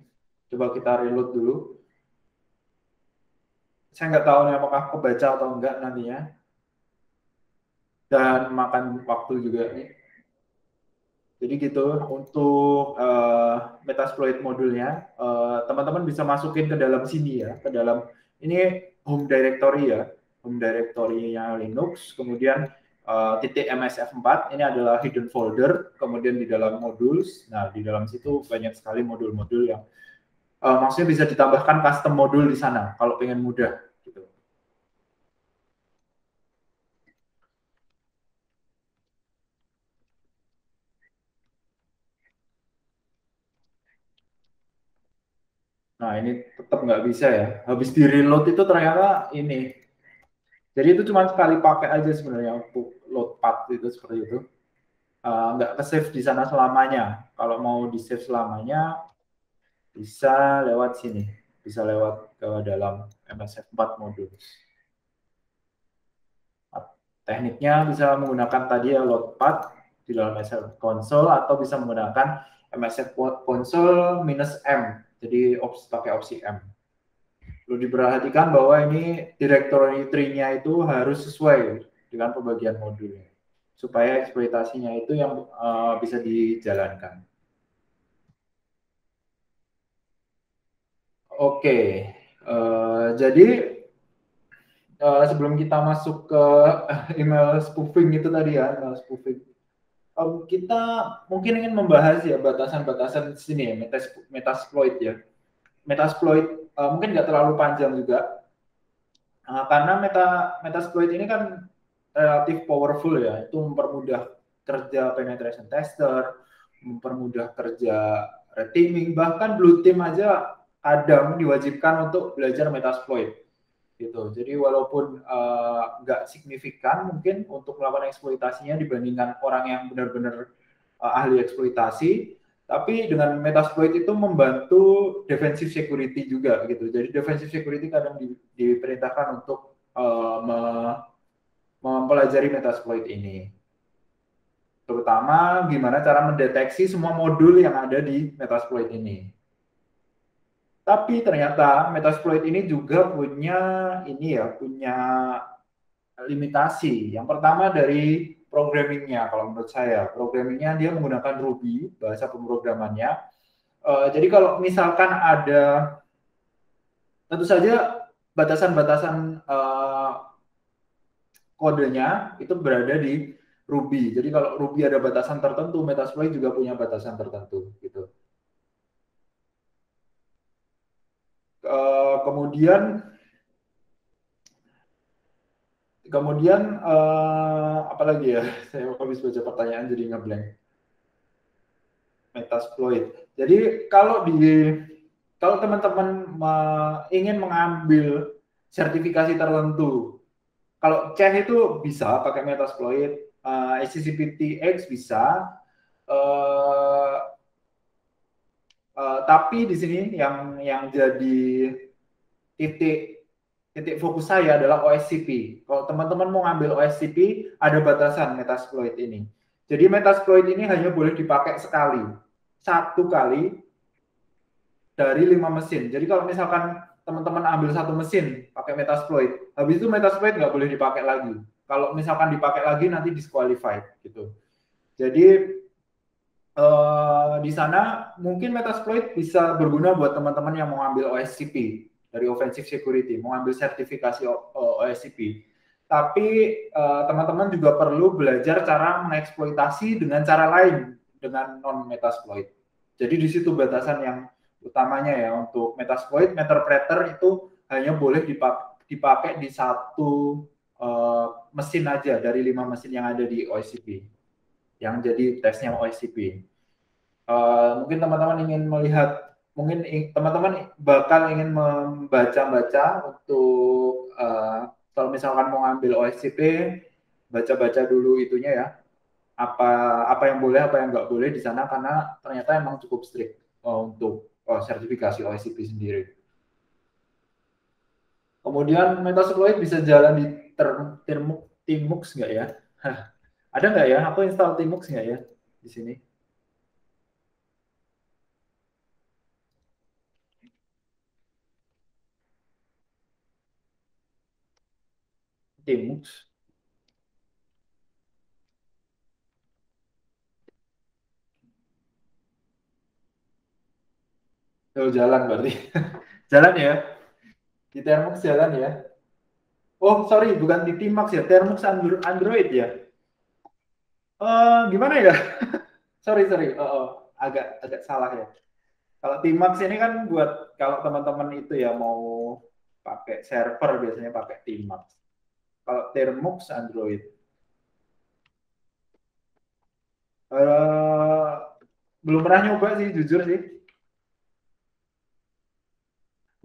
coba kita reload dulu. Saya nggak tahu nih apakah kebaca atau enggak nantinya, dan makan waktu juga nih. Jadi gitu untuk Metasploit modulnya, teman-teman bisa masukin ke dalam sini ya, ke dalam ini home directory ya, home directory-nya Linux, kemudian titik MSF4 ini adalah hidden folder, kemudian di dalam modules, nah di dalam situ banyak sekali modul-modul yang maksudnya bisa ditambahkan custom modul di sana kalau pengen mudah gitu. Nah ini tetap nggak bisa ya, habis di reload itu ternyata ini. Jadi itu cuma sekali pakai aja sebenarnya untuk load path itu seperti itu. Nggak ke save di sana selamanya. Kalau mau di save selamanya bisa lewat sini, bisa lewat ke dalam MSF4 modul. Tekniknya bisa menggunakan tadi ya load path di dalam MSF console, atau bisa menggunakan MSF console -m. Jadi pakai opsi M. Perlu diperhatikan bahwa ini directory tree-nya itu harus sesuai dengan pembagian modulnya, supaya eksploitasinya itu yang bisa dijalankan. Oke, jadi sebelum kita masuk ke email spoofing itu tadi ya, email spoofing, kita mungkin ingin membahas ya batasan-batasan sini ya, Metasploit ya. Metasploit mungkin nggak terlalu panjang juga, karena Metasploit ini kan relatif powerful ya, itu mempermudah kerja penetration tester, mempermudah kerja red teaming, bahkan blue team aja kadang diwajibkan untuk belajar Metasploit gitu. Jadi walaupun nggak signifikan mungkin untuk melakukan eksploitasinya dibandingkan orang yang benar-benar ahli eksploitasi, tapi dengan Metasploit itu membantu defensive security juga gitu. Jadi defensive security kadang diperintahkan untuk mempelajari Metasploit ini. Terutama gimana cara mendeteksi semua modul yang ada di Metasploit ini. Tapi ternyata Metasploit ini juga punya limitasi. Yang pertama dari programmingnya, kalau menurut saya. Programmingnya dia menggunakan Ruby, bahasa pemrogramannya. Jadi kalau misalkan ada, tentu saja batasan-batasan kodenya itu berada di Ruby. Jadi kalau Ruby ada batasan tertentu, Metasploit juga punya batasan tertentu. Gitu. Kemudian apa lagi ya? Saya habis baca pertanyaan jadi ngeblank. Metasploit. Jadi kalau teman-teman ingin mengambil sertifikasi tertentu, kalau C itu bisa pakai Metasploit, SCCPTX bisa, tapi di sini yang jadi titik fokus saya adalah OSCP. Kalau teman-teman mau ngambil OSCP, ada batasan Metasploit ini. Jadi Metasploit ini hanya boleh dipakai sekali. Satu kali dari 5 mesin. Jadi kalau misalkan teman-teman ambil satu mesin pakai Metasploit, habis itu Metasploit nggak boleh dipakai lagi. Kalau misalkan dipakai lagi nanti disqualified gitu. Jadi di sana mungkin Metasploit bisa berguna buat teman-teman yang mau ambil OSCP dari Offensive Security, mau ambil sertifikasi OSCP. Tapi teman-teman juga perlu belajar cara mengeksploitasi dengan cara lain dengan non Metasploit. Jadi di situ batasan yang utamanya ya untuk Metasploit, Meterpreter itu hanya boleh dipakai di satu mesin aja dari 5 mesin yang ada di OSCP yang jadi tesnya OSCP. Mungkin teman-teman ingin melihat, mungkin teman-teman bakal ingin membaca-baca untuk kalau misalkan mau ngambil OSCP, baca-baca dulu itunya ya, apa yang boleh, apa yang nggak boleh di sana karena ternyata emang cukup strict untuk sertifikasi OSCP sendiri. Kemudian Metasploit bisa jalan di Tmux nggak ya? Ada nggak ya? Aku install Tmux nggak ya di sini? Tmux. Oh, jalan berarti. Jalan ya? Di Thermux jalan ya? Oh, sorry, bukan di Tmax ya. Thermux Android ya? Gimana ya? sorry. Agak salah ya. Kalau Tmax ini kan buat kalau teman-teman itu ya mau pakai server biasanya pakai Tmax. Kalau Thermux Android. Belum pernah nyoba sih, jujur sih.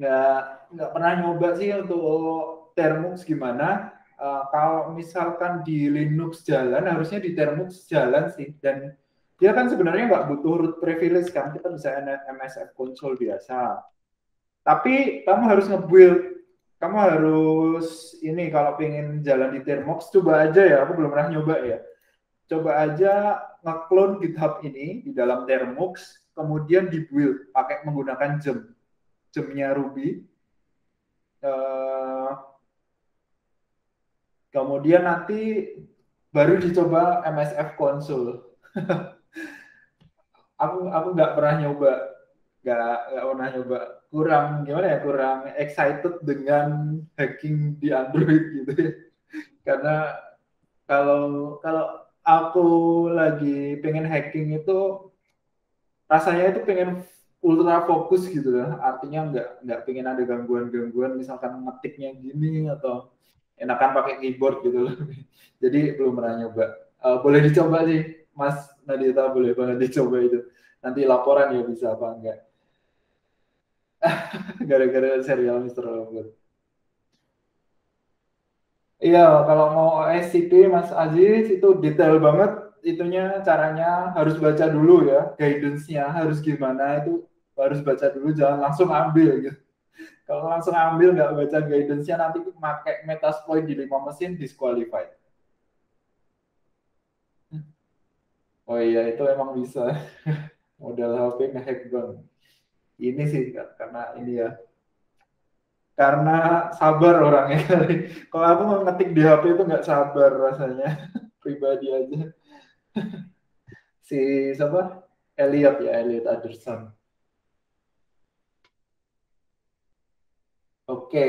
Nggak pernah nyoba sih untuk Thermux gimana. Kalau misalkan di Linux jalan, harusnya di Thermux jalan sih. Dan dia kan sebenarnya nggak butuh root privilege kan, kita bisa MSF console biasa. Tapi kamu harus nge-build, kamu harus ini kalau pengen jalan di Thermux, coba aja ya, aku belum pernah nyoba ya. Coba aja nge-clone GitHub ini di dalam Thermux, kemudian di-build pakai menggunakan gemnya Ruby. Kemudian nanti baru dicoba MSF console. aku nggak pernah nyoba, nggak pernah nyoba. Kurang gimana ya? Kurang excited dengan hacking di Android gitu ya. Karena kalau aku lagi pengen hacking itu rasanya itu pengen ultra fokus gitu lah. Artinya nggak pengen ada gangguan-gangguan misalkan ngetiknya gini atau enakan pakai keyboard gitu loh. Jadi belum pernah nyoba. Boleh dicoba sih, Mas Nadita, boleh banget dicoba itu. Nanti laporan ya bisa apa enggak. Gara-gara serial Mr. Robot. Iya, kalau mau SCP Mas Aziz itu detail banget itunya caranya harus baca dulu ya, guidance-nya harus gimana itu harus baca dulu, jangan langsung ambil gitu. Kalau langsung ambil nggak baca guidance-nya nanti pakai Metasploit di 5 mesin disqualified. Oh iya itu emang bisa. Modal HP ngehack bank. Ini sih karena ini ya. Karena sabar orangnya kali. Kalau aku mau ngetik di HP itu nggak sabar rasanya. Pribadi aja. Si siapa? Elliot ya, Elliot Anderson. Oke,